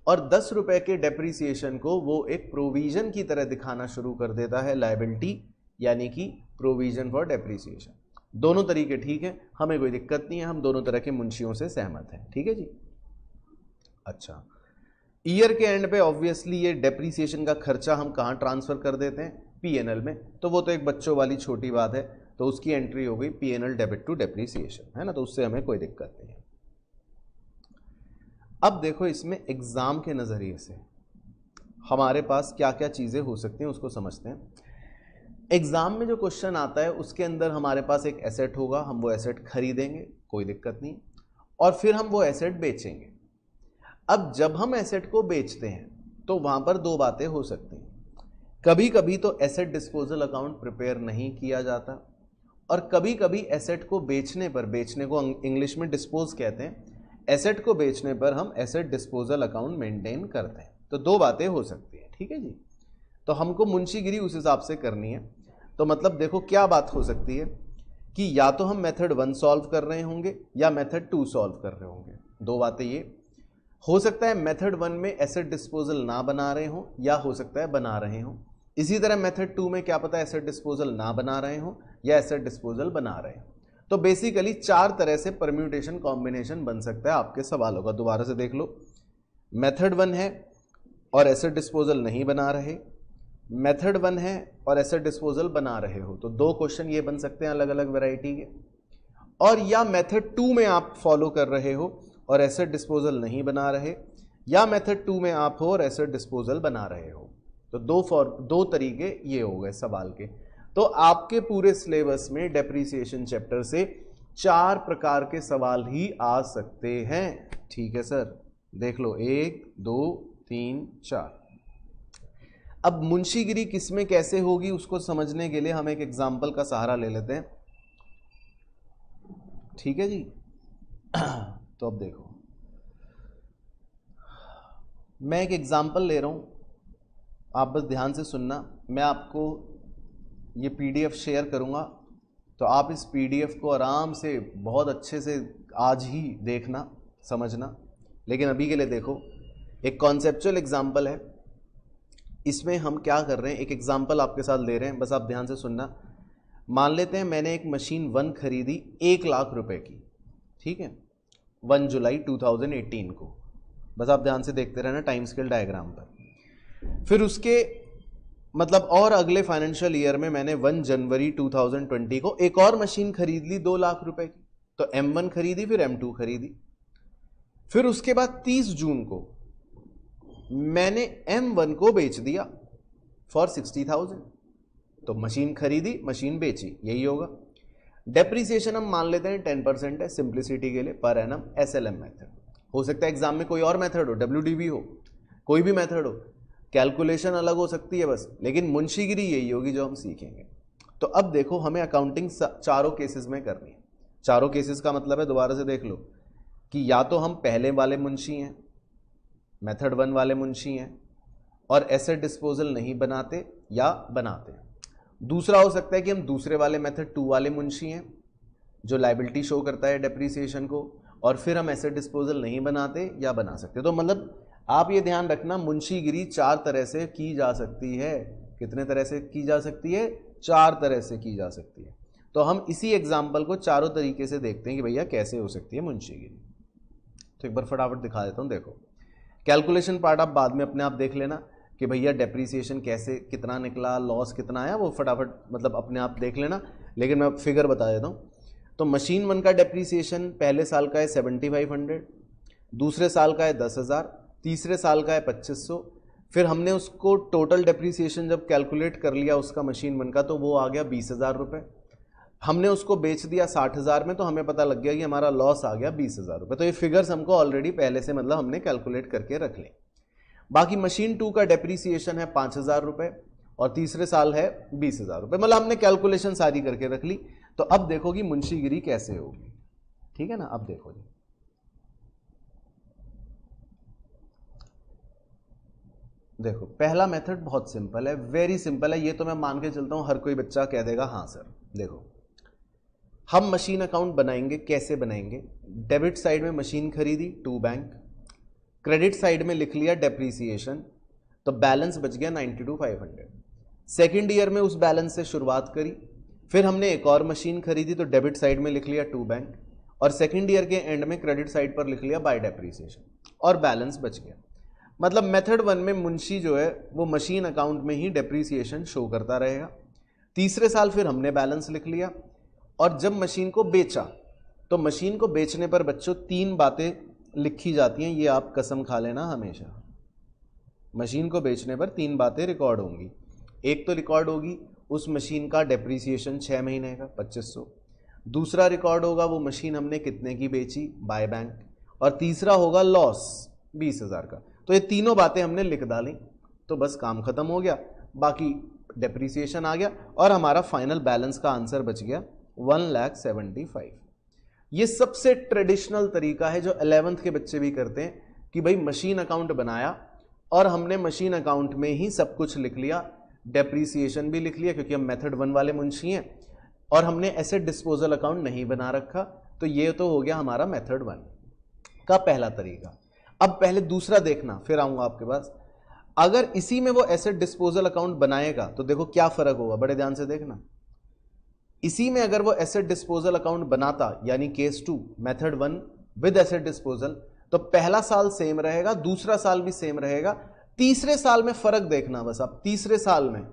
और 10 रुपए के डेप्रीसिएशन को वो एक प्रोविजन की तरह दिखाना शुरू कर देता है, लायबिलिटी, यानी कि प्रोविजन फॉर डेप्रीसिएशन। दोनों तरीके ठीक है, हमें कोई दिक्कत नहीं है, हम दोनों तरह के मुंशियों से सहमत हैं, ठीक है जी। अच्छा, ईयर के एंड पे ऑब्वियसली ये डेप्रीसिएशन का खर्चा हम कहाँ ट्रांसफर कर देते हैं, पीएनएल में, तो वो तो एक बच्चों वाली छोटी बात है, तो उसकी एंट्री हो गई पीएनएल डेबिट टू डेप्रीसिएशन, है ना, तो उससे हमें कोई दिक्कत नहीं है। अब देखो इसमें एग्जाम के नजरिए से हमारे पास क्या क्या चीजें हो सकती हैं उसको समझते हैं। एग्जाम में जो क्वेश्चन आता है उसके अंदर हमारे पास एक एसेट होगा, हम वो एसेट खरीदेंगे, कोई दिक्कत नहीं, और फिर हम वो एसेट बेचेंगे। अब जब हम एसेट को बेचते हैं तो वहां पर 2 बातें हो सकती हैं। कभी कभी तो एसेट डिस्पोजल अकाउंट प्रिपेयर नहीं किया जाता, और कभी कभी एसेट को बेचने पर, बेचने को इंग्लिश में डिस्पोज कहते हैं, एसेट को बेचने पर हम एसेट डिस्पोजल अकाउंट मेंटेन करते हैं। तो 2 बातें हो सकती हैं। ठीक है जी। तो हमको मुंशीगिरी उस हिसाब से करनी है। तो मतलब देखो क्या बात हो सकती है कि या तो हम मेथड 1 सॉल्व कर रहे होंगे या मेथड 2 सॉल्व कर रहे होंगे। दो बातें ये हो सकता है, मेथड 1 में एसिड डिस्पोजल ना बना रहे हो या हो सकता है बना रहे हो। इसी तरह मेथड 2 में क्या पता है एसिड डिस्पोजल ना बना रहे हो या एसिड डिस्पोजल बना रहे हो। तो बेसिकली 4 तरह से परम्यूटेशन कॉम्बिनेशन बन सकता है आपके सवालों का। दोबारा से देख लो, मेथड 1 है और एसिड डिस्पोजल नहीं बना रहे, मेथड 1 है और एसिड डिस्पोजल बना रहे हो, तो 2 क्वेश्चन ये बन सकते हैं अलग अलग वैरायटी के। और या मेथड 2 में आप फॉलो कर रहे हो और एसिड डिस्पोजल नहीं बना रहे, या मेथड 2 में आप हो और एसिड डिस्पोजल बना रहे हो। तो दो तरीके ये हो गए सवाल के। तो आपके पूरे सिलेबस में डेप्रिसिएशन चैप्टर से 4 प्रकार के सवाल ही आ सकते हैं। ठीक है सर, देख लो 1 2 3 4। अब मुंशीगिरी किसमें कैसे होगी उसको समझने के लिए हम एक एग्जाम्पल का सहारा ले लेते हैं। ठीक है जी। तो अब देखो, मैं एक एग्जाम्पल ले रहा हूं, आप बस ध्यान से सुनना। मैं आपको ये पीडीएफ शेयर करूंगा, तो आप इस पीडीएफ को आराम से बहुत अच्छे से आज ही देखना समझना। लेकिन अभी के लिए देखो, एक कॉन्सेप्चुअल एग्जाम्पल है। इसमें हम क्या कर रहे हैं, एक एग्जाम्पल आपके साथ ले रहे हैं, बस आप ध्यान से सुनना। मान लेते हैं मैंने एक मशीन 1 खरीदी 1 लाख रुपए की, ठीक है, 1 जुलाई 2018 को। बस आप ध्यान से देखते रहना टाइम स्केल डायग्राम पर। फिर उसके मतलब और अगले फाइनेंशियल ईयर में मैंने 1 जनवरी 2020 को एक और मशीन खरीद ली 2 लाख रुपए की। तो M1 खरीदी, फिर M2 खरीदी। फिर उसके बाद 30 जून को मैंने M1 को बेच दिया फॉर 60,000। तो मशीन खरीदी, मशीन बेची, यही होगा। डेप्रिसिएशन हम मान लेते हैं 10% है सिंप्लिसिटी के लिए, पर एनम SLM मेथड। हो सकता है एग्जाम में कोई और मेथड हो, WDV हो, कोई भी मेथड हो, कैलकुलेशन अलग हो सकती है बस, लेकिन मुंशीगिरी यही होगी जो हम सीखेंगे। तो अब देखो, हमें अकाउंटिंग चारों केसेस में करनी है। चारों केसेस का मतलब है, दोबारा से देख लो, कि या तो हम पहले वाले मुंशी हैं, मेथड 1 वाले मुंशी हैं और एसेट डिस्पोजल नहीं बनाते या बनाते। दूसरा हो सकता है कि हम दूसरे वाले मेथड 2 वाले मुंशी हैं जो लायबिलिटी शो करता है डेप्रिसिएशन को, और फिर हम एसेट डिस्पोजल नहीं बनाते या बना सकते। तो मतलब आप ये ध्यान रखना, मुंशीगिरी 4 तरह से की जा सकती है। कितने तरह से की जा सकती है? 4 तरह से की जा सकती है। तो हम इसी एग्जाम्पल को चारों तरीके से देखते हैं कि भैया कैसे हो सकती है मुंशीगिरी। तो एक बार फटाफट दिखा देता हूँ। देखो, कैलकुलेशन पार्ट आप बाद में अपने आप देख लेना कि भैया डेप्रिसिएशन कैसे, कितना निकला, लॉस कितना आया, वो फटाफट मतलब अपने आप देख लेना। लेकिन मैं फिगर बता देता हूँ। तो मशीन 1 का डेप्रिसिएशन पहले साल का है 7500, दूसरे साल का है 10,000, तीसरे साल का है 2500। फिर हमने उसको टोटल डेप्रिसिएशन जब कैलकुलेट कर लिया उसका मशीन 1 का, तो वो आ गया 20,000 रुपये। हमने उसको बेच दिया 60,000 में, तो हमें पता लग गया कि हमारा लॉस आ गया 20,000 रुपये। तो ये फिगर्स हमको ऑलरेडी पहले से मतलब हमने कैलकुलेट करके रख लें। बाकी मशीन 2 का डेप्रिसिएशन है 5,000 रुपये और तीसरे साल है 20,000 रुपये। मतलब हमने कैलकुलेशन सारी करके रख ली। तो अब देखो कि मुंशीगिरी कैसे होगी। ठीक है ना, अब देखो जी, देखो पहला मेथड बहुत सिंपल है, वेरी सिंपल है। ये तो मैं मान के चलता हूं हर कोई बच्चा कह देगा हाँ सर। देखो, हम मशीन अकाउंट बनाएंगे। कैसे बनाएंगे? डेबिट साइड में मशीन खरीदी, टू बैंक, क्रेडिट साइड में लिख लिया डेप्रीसिएशन, तो बैलेंस बच गया 92,500। सेकेंड ईयर में उस बैलेंस से शुरुआत करी, फिर हमने एक और मशीन खरीदी, तो डेबिट साइड में लिख लिया टू बैंक, और सेकेंड ईयर के एंड में क्रेडिट साइड पर लिख लिया बाय डेप्रीसिएशन, और बैलेंस बच गया। मतलब मेथड 1 में मुंशी जो है वो मशीन अकाउंट में ही डेप्रीसिएशन शो करता रहेगा। तीसरे साल फिर हमने बैलेंस लिख लिया, और जब मशीन को बेचा, तो मशीन को बेचने पर बच्चों 3 बातें लिखी जाती हैं, ये आप कसम खा लेना हमेशा। मशीन को बेचने पर 3 बातें रिकॉर्ड होंगी। एक तो रिकॉर्ड होगी उस मशीन का डेप्रीसिएशन 6 महीने का 2500, दूसरा रिकॉर्ड होगा वो मशीन हमने कितने की बेची बाय बैंक, और तीसरा होगा लॉस 20,000 का। तो ये तीनों बातें हमने लिख डाली, तो बस काम खत्म हो गया। बाकी डेप्रीसिएशन आ गया और हमारा फाइनल बैलेंस का आंसर बच गया 1,75,000। ये सबसे ट्रेडिशनल तरीका है जो 11th के बच्चे भी करते हैं कि भाई मशीन अकाउंट बनाया और हमने मशीन अकाउंट में ही सब कुछ लिख लिया, डेप्रीसिएशन भी लिख लिया क्योंकि हम मेथड 1 वाले मुंशी हैं, और हमने एसेट डिस्पोजल अकाउंट नहीं बना रखा। तो ये तो हो गया हमारा मेथड 1 का पहला तरीका। अब पहले दूसरा देखना, फिर आऊंगा आपके पास। अगर इसी में वो एसेट डिस्पोजल अकाउंट बनाएगा तो देखो क्या फर्क होगा, बड़े ध्यान से देखना। इसी में अगर वो एसेट डिस्पोजल अकाउंट बनाता, यानी case 2 method 1 with asset disposal, तो पहला साल सेम रहेगा, दूसरा साल भी सेम रहेगा, तीसरे साल में फर्क देखना बस। आप तीसरे साल में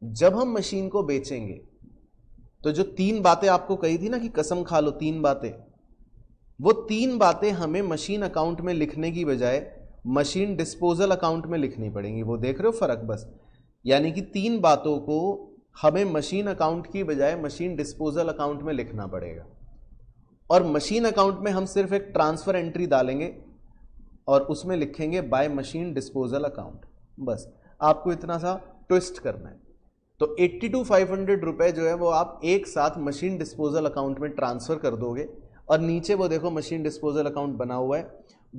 जब हम मशीन को बेचेंगे तो जो 3 बातें आपको कही थी ना कि कसम खा लो 3 बातें, वो 3 बातें हमें मशीन अकाउंट में लिखने की बजाय मशीन डिस्पोजल अकाउंट में लिखनी पड़ेंगी। वो देख रहे हो फर्क बस, यानी कि 3 बातों को हमें मशीन अकाउंट की बजाय मशीन डिस्पोजल अकाउंट में लिखना पड़ेगा। और मशीन अकाउंट में हम सिर्फ एक ट्रांसफर एंट्री डालेंगे और उसमें लिखेंगे बाय मशीन डिस्पोजल अकाउंट। बस आपको इतना सा ट्विस्ट करना है। तो 82,500 रुपए जो है वो आप एक साथ मशीन डिस्पोजल अकाउंट में ट्रांसफर कर दोगे, और नीचे वो देखो मशीन डिस्पोजल अकाउंट बना हुआ है,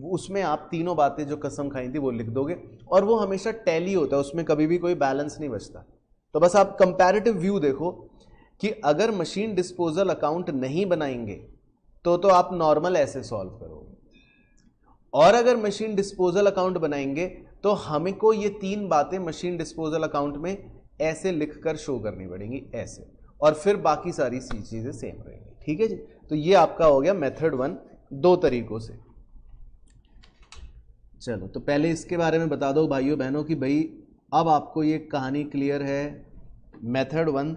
उसमें आप तीनों बातें जो कसम खाई थी वो लिख दोगे, और वो हमेशा टैली होता है, उसमें कभी भी कोई बैलेंस नहीं बचता। तो बस आप कंपैरेटिव व्यू देखो कि अगर मशीन डिस्पोजल अकाउंट नहीं बनाएंगे तो आप नॉर्मल ऐसे सॉल्व करोगे, और अगर मशीन डिस्पोजल अकाउंट बनाएंगे तो हमें को ये 3 बातें मशीन डिस्पोजल अकाउंट में ऐसे लिखकर शो करनी पड़ेंगी, ऐसे, और फिर बाकी सारी चीजें सेम रहेंगी। ठीक है जी। तो ये आपका हो गया मेथड 1 2 तरीकों से। चलो तो पहले इसके बारे में बता दो भाइयों बहनों कि भाई अब आपको ये कहानी क्लियर है मेथड 1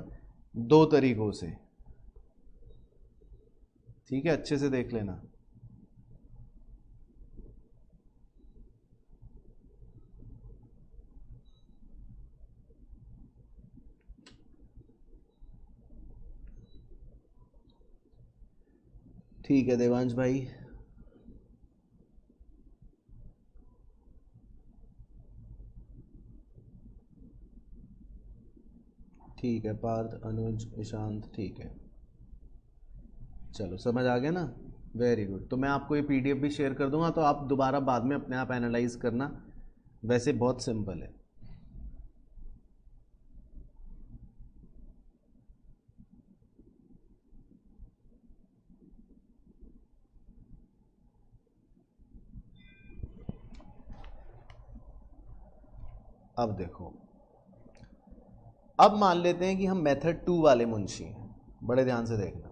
2 तरीकों से। ठीक है, अच्छे से देख लेना। ठीक है देवांश भाई, ठीक है, पार्थ अनुज ईशांत, ठीक है, चलो समझ आ गया ना, वेरी गुड। तो मैं आपको ये पीडीएफ भी शेयर कर दूंगा, तो आप दोबारा बाद में अपने आप एनालाइज करना, वैसे बहुत सिंपल है। अब देखो, अब मान लेते हैं कि हम मेथड 2 वाले मुंशी हैं, बड़े ध्यान से देखना।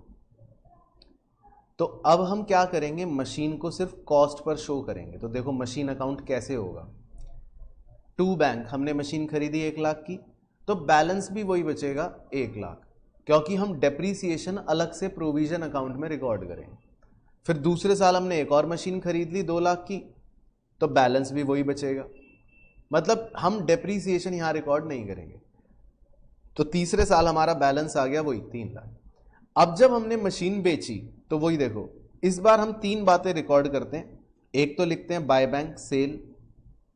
तो अब हम क्या करेंगे, मशीन को सिर्फ कॉस्ट पर शो करेंगे। तो देखो मशीन अकाउंट कैसे होगा, टू बैंक, हमने मशीन खरीदी 1 लाख की, तो बैलेंस भी वही बचेगा 1 लाख, क्योंकि हम डेप्रीसिएशन अलग से प्रोविजन अकाउंट में रिकॉर्ड करेंगे। फिर दूसरे साल हमने एक और मशीन खरीद ली 2 लाख की, तो बैलेंस भी वही बचेगा, मतलब हम डेप्रीसिएशन यहां रिकॉर्ड नहीं करेंगे। तो तीसरे साल हमारा बैलेंस आ गया वही 3 लाख। अब जब हमने मशीन बेची तो वही देखो, इस बार हम 3 बातें रिकॉर्ड करते हैं। एक तो लिखते हैं बाय बैंक सेल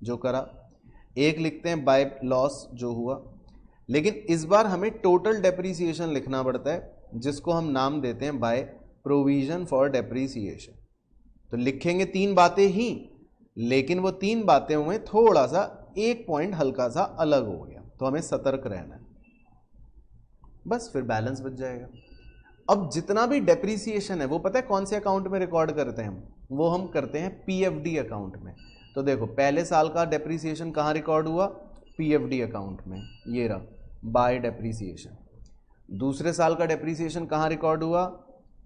जो करा, एक लिखते हैं बाय लॉस जो हुआ, लेकिन इस बार हमें टोटल डेप्रीसिएशन लिखना पड़ता है, जिसको हम नाम देते हैं बाय प्रोविजन फॉर डेप्रीसिएशन। तो लिखेंगे 3 बातें ही, लेकिन वो 3 बातें में थोड़ा सा एक पॉइंट हल्का सा अलग हो गया, तो हमें सतर्क रहना है, बस फिर बैलेंस बच जाएगा। अब जितना भी डेप्रीसिएशन है वो पता है कौन से अकाउंट में रिकॉर्ड करते हैं हम, वो हम करते हैं पीएफडी अकाउंट में। तो देखो पहले साल का डेप्रीसिएशन कहाँ रिकॉर्ड हुआ, पीएफडी अकाउंट में, ये रहा बाय डेप्रीसिएशन। दूसरे साल का डेप्रीसिएशन कहाँ रिकॉर्ड हुआ,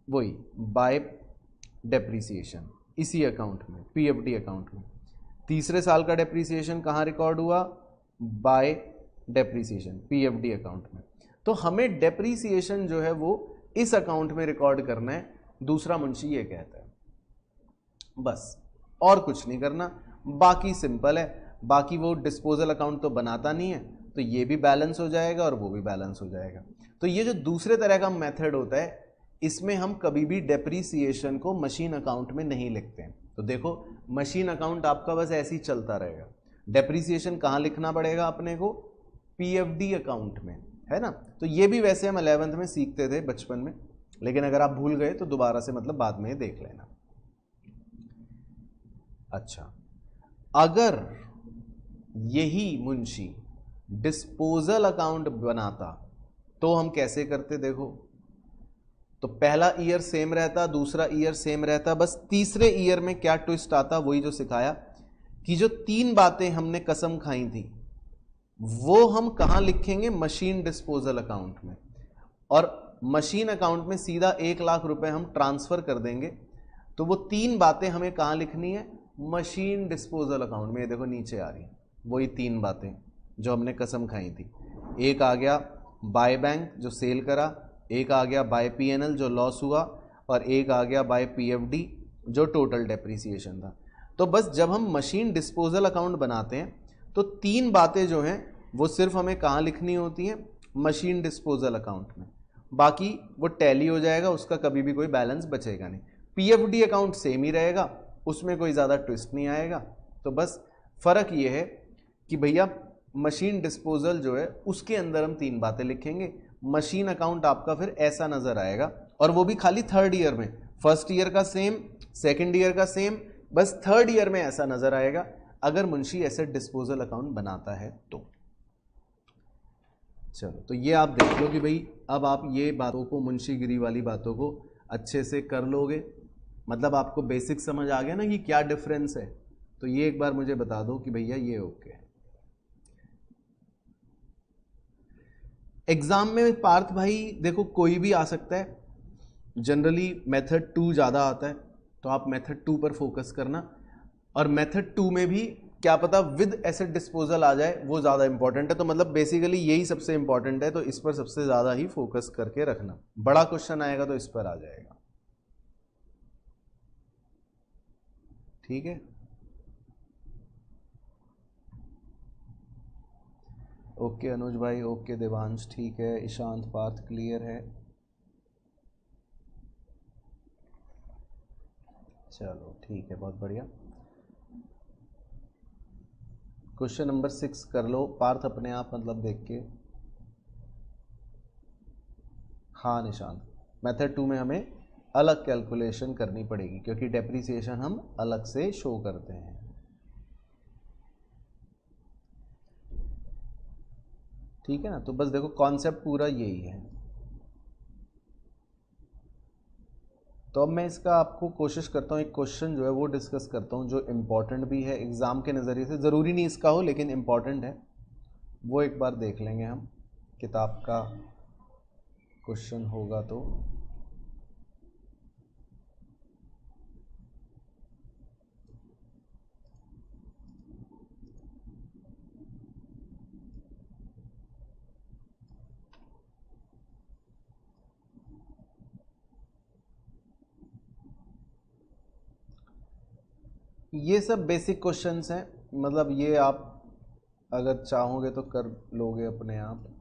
वही बाय डेप्रीसिएशन, इसी अकाउंट में, पीएफडी अकाउंट में। तीसरे साल का डेप्रीसिएशन कहाँ रिकॉर्ड हुआ, बाय डेप्रीसिएशन, पीएफडी अकाउंट में। तो हमें डेप्रीसिएशन जो है वो इस अकाउंट में रिकॉर्ड करना है, दूसरा मुंशी ये कहता है, बस और कुछ नहीं करना, बाकी सिंपल है। बाकी वो डिस्पोजल अकाउंट तो बनाता नहीं है, तो ये भी बैलेंस हो जाएगा और वो भी बैलेंस हो जाएगा। तो ये जो दूसरे तरह का मेथड होता है, इसमें हम कभी भी डेप्रीसिएशन को मशीन अकाउंट में नहीं लिखते हैं। तो देखो मशीन अकाउंट आपका बस ऐसे ही चलता रहेगा, डेप्रीसिएशन कहाँ लिखना पड़ेगा अपने को, पीएफडी अकाउंट में, है ना। तो ये भी वैसे हम 11th में सीखते थे बचपन में, लेकिन अगर आप भूल गए तो दोबारा से मतलब बाद में देख लेना। अच्छा, अगर यही मुंशी डिस्पोजल अकाउंट बनाता तो हम कैसे करते, देखो तो पहला ईयर सेम रहता, दूसरा ईयर सेम रहता, बस तीसरे ईयर में क्या ट्विस्ट आता, वही जो सिखाया कि जो 3 बातें हमने कसम खाई थी वो हम कहां लिखेंगे, मशीन डिस्पोजल अकाउंट में, और मशीन अकाउंट में सीधा 1 लाख रुपए हम ट्रांसफर कर देंगे। तो वो 3 बातें हमें कहां लिखनी है, मशीन डिस्पोजल अकाउंट में। ये देखो नीचे आ रही है वही 3 बातें जो हमने कसम खाई थी। एक आ गया बाय बैंक जो सेल करा, एक आ गया बाय पीएनएल जो लॉस हुआ, और एक आ गया बाय पीएफडी जो टोटल डेप्रीसिएशन था। तो बस जब हम मशीन डिस्पोजल अकाउंट बनाते हैं तो 3 बातें जो हैं वो सिर्फ हमें कहाँ लिखनी होती हैं, मशीन डिस्पोजल अकाउंट में। बाकी वो टैली हो जाएगा, उसका कभी भी कोई बैलेंस बचेगा नहीं। पीएफडी अकाउंट सेम ही रहेगा, उसमें कोई ज़्यादा ट्विस्ट नहीं आएगा। तो बस फ़र्क ये है कि भैया मशीन डिस्पोजल जो है उसके अंदर हम 3 बातें लिखेंगे, मशीन अकाउंट आपका फिर ऐसा नज़र आएगा, और वो भी खाली 3rd ईयर में। फर्स्ट ईयर का सेम, सेकेंड ईयर का सेम, बस 3rd ईयर में ऐसा नज़र आएगा अगर मुंशी एसेट डिस्पोजल अकाउंट बनाता है तो। चलो तो ये आप देख लो कि भाई अब आप ये बातों को, मुंशीगिरी वाली बातों को अच्छे से कर लोगे, मतलब आपको बेसिक समझ आ गया ना कि क्या डिफरेंस है। तो ये एक बार मुझे बता दो कि भैया ये ओके है। एग्जाम में पार्थ भाई देखो कोई भी आ सकता है, जनरली मेथड 2 ज़्यादा आता है, तो आप मेथड 2 पर फोकस करना, और मेथड 2 में भी क्या पता विद एसेट डिस्पोजल आ जाए, वो ज़्यादा इंपॉर्टेंट है। तो मतलब बेसिकली यही सबसे इंपॉर्टेंट है, तो इस पर सबसे ज़्यादा ही फोकस करके रखना। बड़ा क्वेश्चन आएगा तो इस पर आ जाएगा, ठीक है। ओके अनुज भाई, ओके देवांश, ठीक है। ईशांत, पार्थ क्लियर है। चलो ठीक है, बहुत बढ़िया। क्वेश्चन नंबर 6 कर लो पार्थ अपने आप, मतलब देख के। हाँ निशांत, मेथड 2 में हमें अलग कैलकुलेशन करनी पड़ेगी क्योंकि डेप्रीसिएशन हम अलग से शो करते हैं। ठीक है ना, तो बस देखो कॉन्सेप्ट पूरा यही है। तो अब मैं इसका आपको कोशिश करता हूँ, एक क्वेश्चन जो है वो डिस्कस करता हूँ जो इम्पोर्टेंट भी है एग्ज़ाम के नज़रिए से, ज़रूरी नहीं इसका हो लेकिन इम्पोर्टेंट है, वो एक बार देख लेंगे हम। किताब का क्वेश्चन होगा तो ये सब बेसिक क्वेश्चंस हैं, मतलब ये आप अगर चाहोगे तो कर लोगे अपने आप।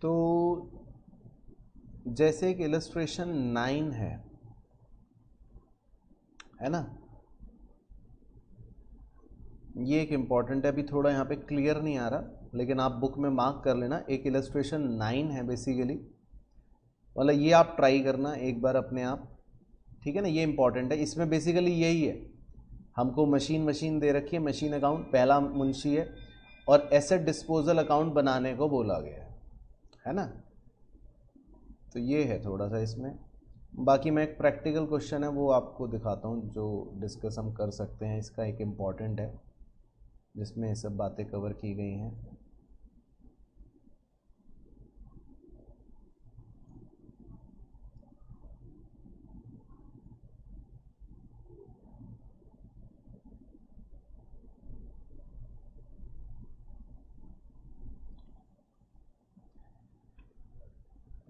तो जैसे एक इलस्ट्रेशन 9 है ना, ये एक इम्पॉर्टेंट है, अभी थोड़ा यहाँ पे क्लियर नहीं आ रहा लेकिन आप बुक में मार्क कर लेना। एक इलस्ट्रेशन 9 है बेसिकली, मतलब ये आप ट्राई करना एक बार अपने आप, ठीक है ना। ये इंपॉर्टेंट है, इसमें बेसिकली यही है, हमको मशीन दे रखी है, मशीन अकाउंट पहला मुंशी है और एसेट डिस्पोजल अकाउंट बनाने को बोला गया है ना। तो ये है थोड़ा सा इसमें। बाकी मैं एक प्रैक्टिकल क्वेश्चन है वो आपको दिखाता हूँ जो डिस्कस हम कर सकते हैं, इसका एक इम्पॉर्टेंट है जिसमें ये सब बातें कवर की गई हैं।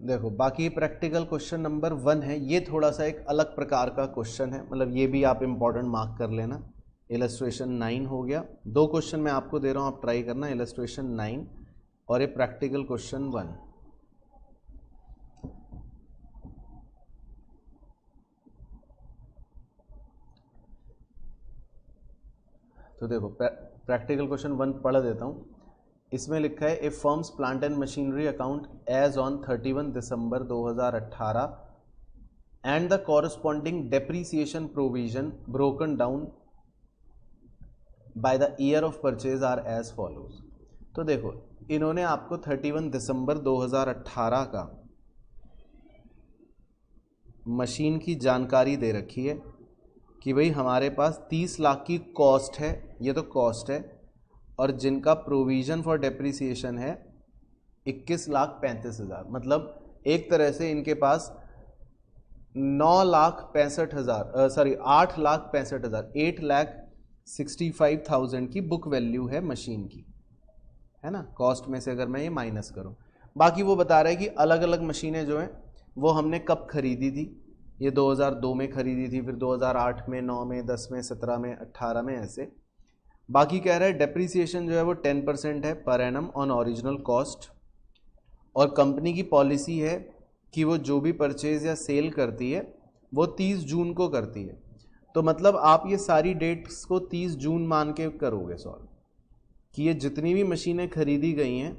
देखो बाकी प्रैक्टिकल क्वेश्चन नंबर 1 है, ये थोड़ा सा एक अलग प्रकार का क्वेश्चन है, मतलब ये भी आप इंपॉर्टेंट मार्क कर लेना। इलस्ट्रेशन 9 हो गया, 2 क्वेश्चन मैं आपको दे रहा हूँ, आप ट्राई करना, इलस्ट्रेशन 9 और ये प्रैक्टिकल क्वेश्चन 1। तो देखो प्रैक्टिकल क्वेश्चन 1 पढ़ देता हूँ। इसमें लिखा है a firm's plant and machinery account as on 31 December 2018 and the corresponding depreciation provision broken down by the year of purchase are as follows. तो देखो इन्होंने आपको 31 दिसंबर 2018 का मशीन की जानकारी दे रखी है कि भाई हमारे पास 30 लाख की कॉस्ट है, ये तो कॉस्ट है, और जिनका प्रोविज़न फॉर डेप्रीसिएशन है 21,35,000, मतलब एक तरह से इनके पास 9,65,000 सॉरी 8,65,000 8,65,000 की बुक वैल्यू है मशीन की, है ना, कॉस्ट में से अगर मैं ये माइनस करूं। बाकी वो बता रहे हैं कि अलग अलग मशीनें जो हैं वो हमने कब खरीदी थी, ये 2002 में खरीदी थी, फिर 2008 में, 9 में, 10 में, 17 में, 18 में, ऐसे। बाकी कह रहा है डेप्रीसिएशन जो है वो 10% है per annum on original cost, और कंपनी की पॉलिसी है कि वो जो भी परचेज या सेल करती है वो 30 जून को करती है। तो मतलब आप ये सारी डेट्स को 30 जून मान के करोगे सॉल्व, कि ये जितनी भी मशीनें खरीदी गई हैं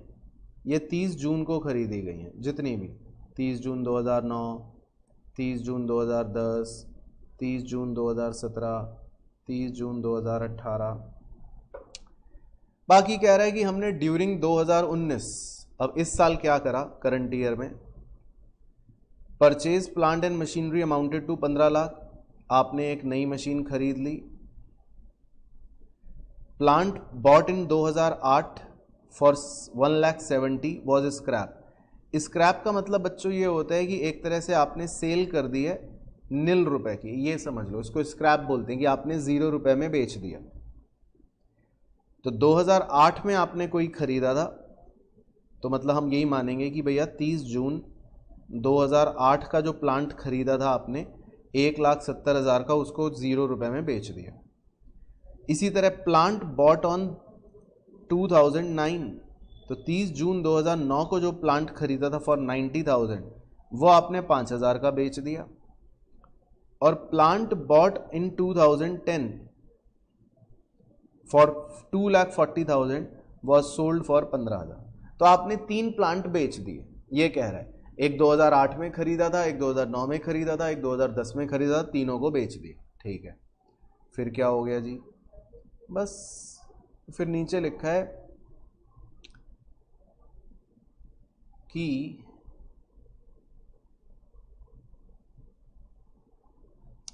ये 30 जून को खरीदी गई हैं, जितनी भी 30 जून 2009, 30 जून 2010, 30 जून 2017, 30 जून 2018। बाकी कह रहा है कि हमने ड्यूरिंग 2019, अब इस साल क्या करा करंट ईयर में, purchase plant and machinery amounted to 15 lakh, आपने एक नई मशीन खरीद ली। Plant bought in 2008 for 1,70,000 was scrap. Scrap का मतलब बच्चों ये होता है कि एक तरह से आपने सेल कर दी है निल रुपए की, ये समझ लो, इसको स्क्रैप बोलते हैं कि आपने 0 रुपए में बेच दिया। तो 2008 में आपने कोई खरीदा था, तो मतलब हम यही मानेंगे कि भैया 30 जून 2008 का जो प्लांट खरीदा था आपने 1,70,000 का, उसको 0 रुपए में बेच दिया। इसी तरह प्लांट बॉट ऑन 2009, तो 30 जून 2009 को जो प्लांट खरीदा था फॉर 90,000 वो आपने 5,000 का बेच दिया। और plant bought in 2010 for 2,40,000 was sold for 15,000। तो आपने 3 प्लांट बेच दिए, ये कह रहा है। एक 2008 में खरीदा था, एक 2009 में खरीदा था, एक 2010 में खरीदा था, तीनों को बेच दिया। ठीक है, फिर क्या हो गया जी, बस फिर नीचे लिखा है कि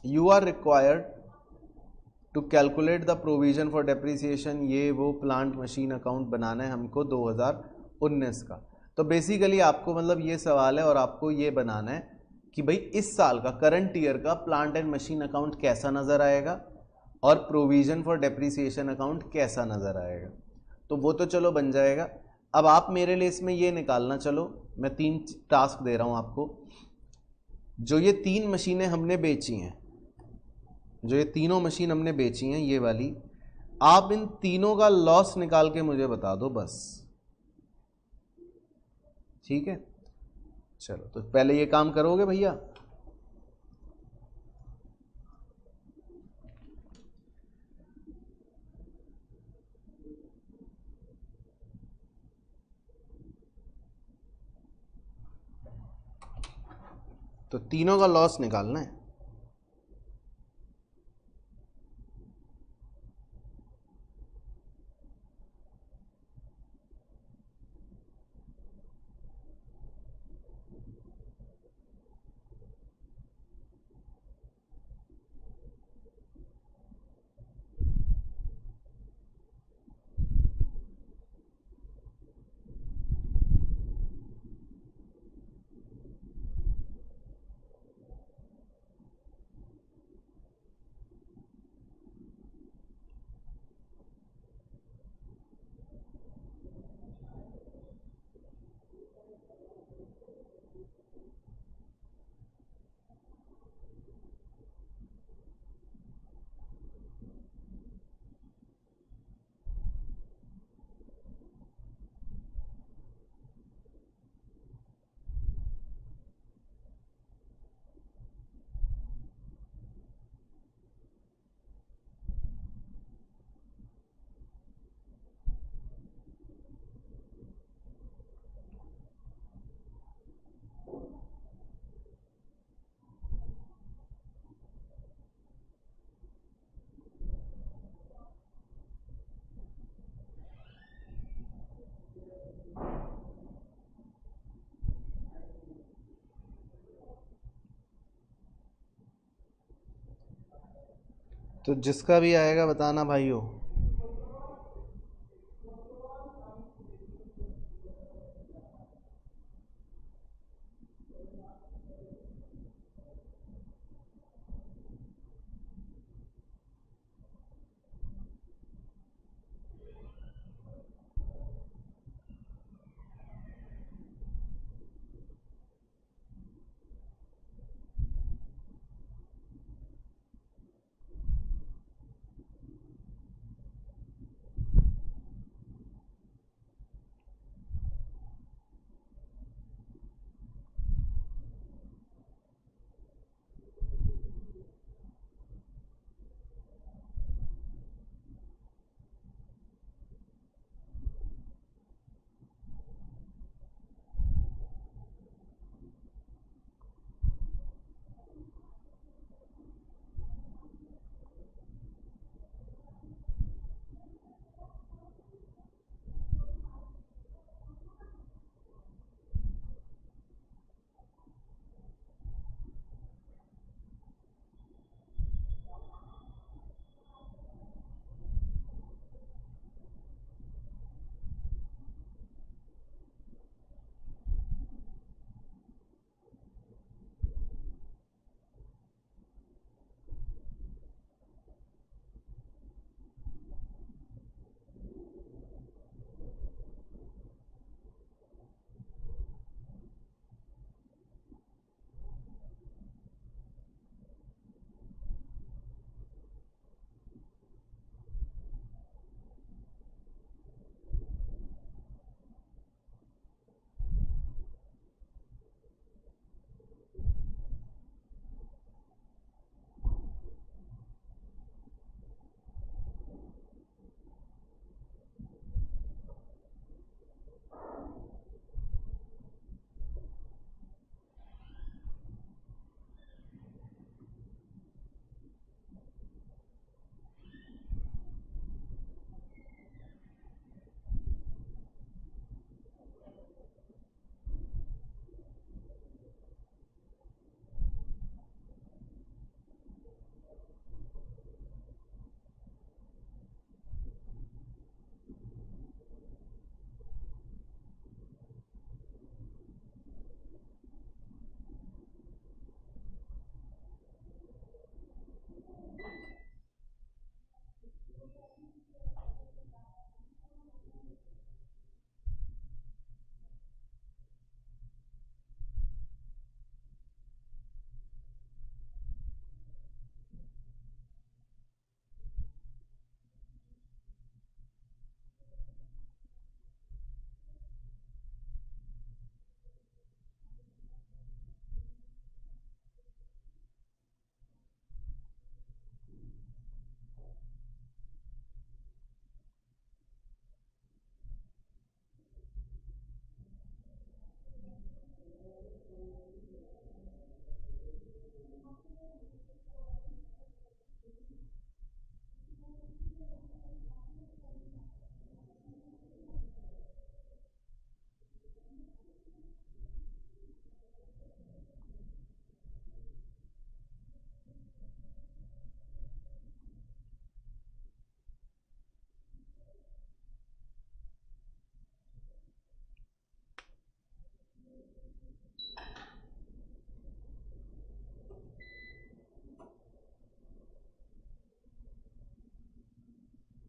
you are required to calculate the provision for depreciation, ये वो प्लांट मशीन अकाउंट बनाना है हमको 2019 का। तो बेसिकली आपको मतलब ये सवाल है और आपको ये बनाना है कि भाई इस साल का करंट ईयर का प्लांट एंड मशीन अकाउंट कैसा नज़र आएगा और प्रोविजन फॉर डेप्रीसिएशन अकाउंट कैसा नज़र आएगा। तो वो तो चलो बन जाएगा। अब आप मेरे लिए इसमें ये निकालना, चलो मैं 3 टास्क दे रहा हूँ आपको। जो ये 3 मशीनें हमने बेची हैं, जो ये तीनों मशीन हमने बेची हैं ये वाली, आप इन तीनों का लॉस निकाल के मुझे बता दो बस। ठीक है, चलो तो पहले ये काम करोगे भैया। तो तीनों का लॉस निकालना है। तो जिसका भी आएगा बताना भाइयों।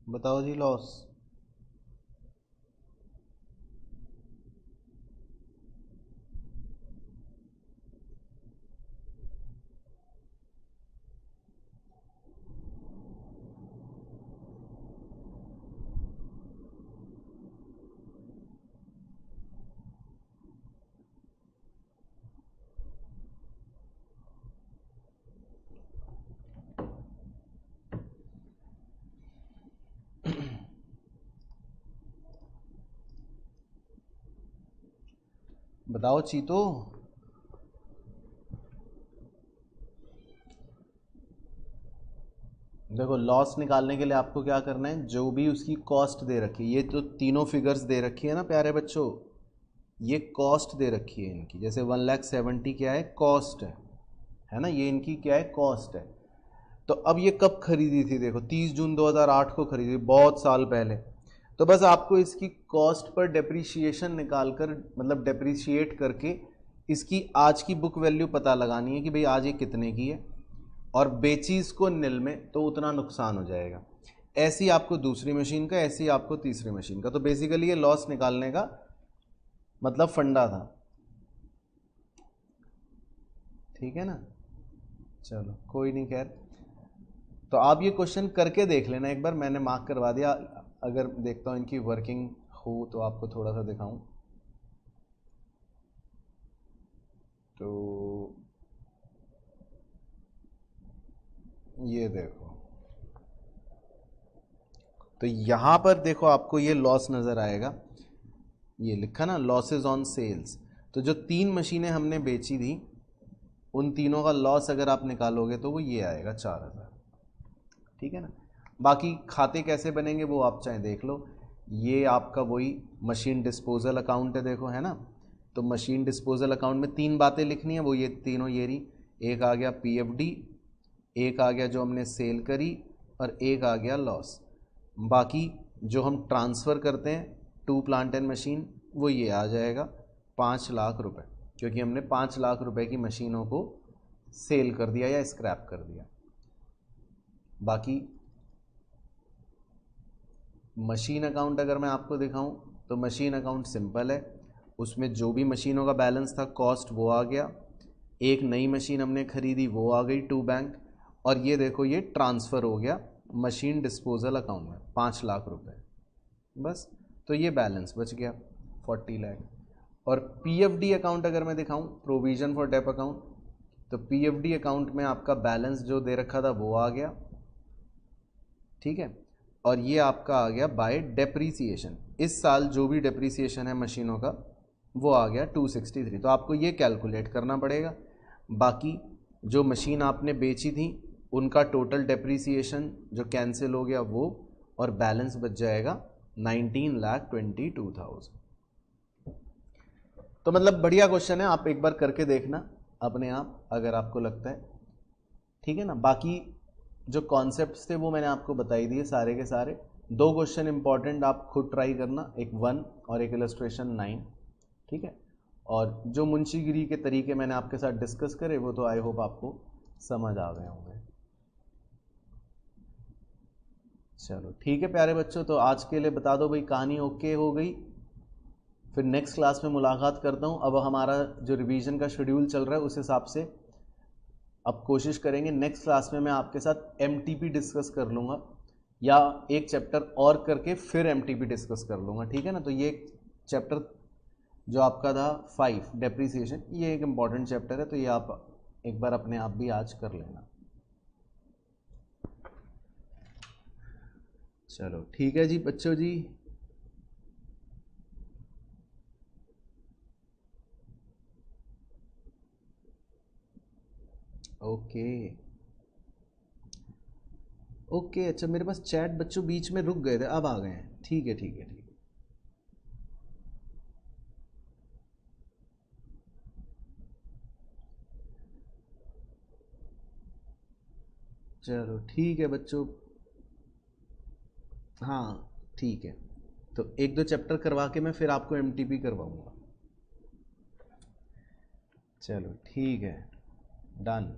बताओ जी लॉस। बताओ चीतो। देखो लॉस निकालने के लिए आपको क्या करना है, जो भी उसकी कॉस्ट दे रखी है, ये तो तीनों फिगर्स दे रखी है ना प्यारे बच्चों, ये कॉस्ट दे रखी है इनकी। जैसे 1,70,000 क्या है, कॉस्ट है ना, ये इनकी क्या है, कॉस्ट है। तो अब ये कब खरीदी थी, देखो 30 जून 2008 को खरीदी, बहुत साल पहले। तो बस आपको इसकी कॉस्ट पर डेप्रीशिएशन निकालकर, मतलब डेप्रीशिएट करके इसकी आज की बुक वैल्यू पता लगानी है कि भाई आज ये कितने की है, और बेची इसको निल में तो उतना नुकसान हो जाएगा। ऐसी आपको दूसरी मशीन का, ऐसी आपको तीसरी मशीन का। तो बेसिकली ये लॉस निकालने का मतलब फंडा था, ठीक है ना। चलो कोई नहीं, खैर। तो आप ये क्वेश्चन करके देख लेना एक बार, मैंने मार्क करवा दिया। अगर देखता हूँ इनकी वर्किंग हो तो आपको थोड़ा सा दिखाऊं। तो ये देखो, तो यहाँ पर देखो आपको ये लॉस नज़र आएगा, ये लिखा ना लॉसेस ऑन सेल्स। तो जो 3 मशीनें हमने बेची थी उन तीनों का लॉस अगर आप निकालोगे तो वो ये आएगा 4000, ठीक है ना। बाकी खाते कैसे बनेंगे वो आप चाहे देख लो। ये आपका वही मशीन डिस्पोजल अकाउंट है, देखो है ना। तो मशीन डिस्पोजल अकाउंट में 3 बातें लिखनी है, वो ये तीनों ये रही। एक आ गया पीएफडी, एक आ गया जो हमने सेल करी, और एक आ गया लॉस। बाकी जो हम ट्रांसफ़र करते हैं टू प्लांट एंड मशीन, वो ये आ जाएगा 5 लाख रुपए, क्योंकि हमने 5 लाख रुपए की मशीनों को सेल कर दिया या स्क्रैप कर दिया। बाकी मशीन अकाउंट अगर मैं आपको दिखाऊं तो मशीन अकाउंट सिंपल है, उसमें जो भी मशीनों का बैलेंस था कॉस्ट वो आ गया, एक नई मशीन हमने खरीदी वो आ गई टू बैंक, और ये देखो ये ट्रांसफ़र हो गया मशीन डिस्पोजल अकाउंट में 5 लाख रुपए, बस। तो ये बैलेंस बच गया 40 लाख। और पीएफडी अकाउंट अगर मैं दिखाऊं, प्रोविजन फॉर डेप अकाउंट, तो पीएफडी अकाउंट में आपका बैलेंस जो दे रखा था वो आ गया, ठीक है। और ये आपका आ गया बाय डेप्रीसिएशन, इस साल जो भी डेप्रीसिएशन है मशीनों का वो आ गया 263। तो आपको ये कैलकुलेट करना पड़ेगा। बाकी जो मशीन आपने बेची थी उनका टोटल डेप्रीसिएशन जो कैंसिल हो गया वो, और बैलेंस बच जाएगा 19,22,000। तो मतलब बढ़िया क्वेश्चन है, आप एक बार करके देखना अपने आप अगर आपको लगता है, ठीक है ना। बाकी जो कॉन्सेप्ट्स थे वो मैंने आपको बताई दिए सारे के सारे। 2 क्वेश्चन इंपॉर्टेंट आप खुद ट्राई करना, एक 1 और एक इलस्ट्रेशन 9, ठीक है। और जो मुंशीगिरी के तरीके मैंने आपके साथ डिस्कस करे वो तो आई होप आपको समझ आ गए होंगे। चलो ठीक है प्यारे बच्चों, तो आज के लिए बता दो भाई कहानी ओके हो गई। फिर नेक्स्ट क्लास में मुलाकात करता हूँ। अब हमारा जो रिवीजन का शेड्यूल चल रहा है उस हिसाब से अब कोशिश करेंगे नेक्स्ट क्लास में मैं आपके साथ एमटीपी डिस्कस कर लूँगा, या एक चैप्टर और करके फिर एमटीपी डिस्कस कर लूँगा, ठीक है ना। तो ये चैप्टर जो आपका था 5 डेप्रीसिएशन, ये एक इम्पॉर्टेंट चैप्टर है, तो ये आप एक बार अपने आप भी आज कर लेना। चलो ठीक है जी बच्चों जी। ओके ओके, अच्छा मेरे पास चैट बच्चों बीच में रुक गए थे, अब आ गए हैं, ठीक है ठीक है ठीक है। चलो ठीक है बच्चों, हाँ ठीक है। तो 1-2 चैप्टर करवा के मैं फिर आपको एमटीपी करवाऊंगा। चलो ठीक है, डन।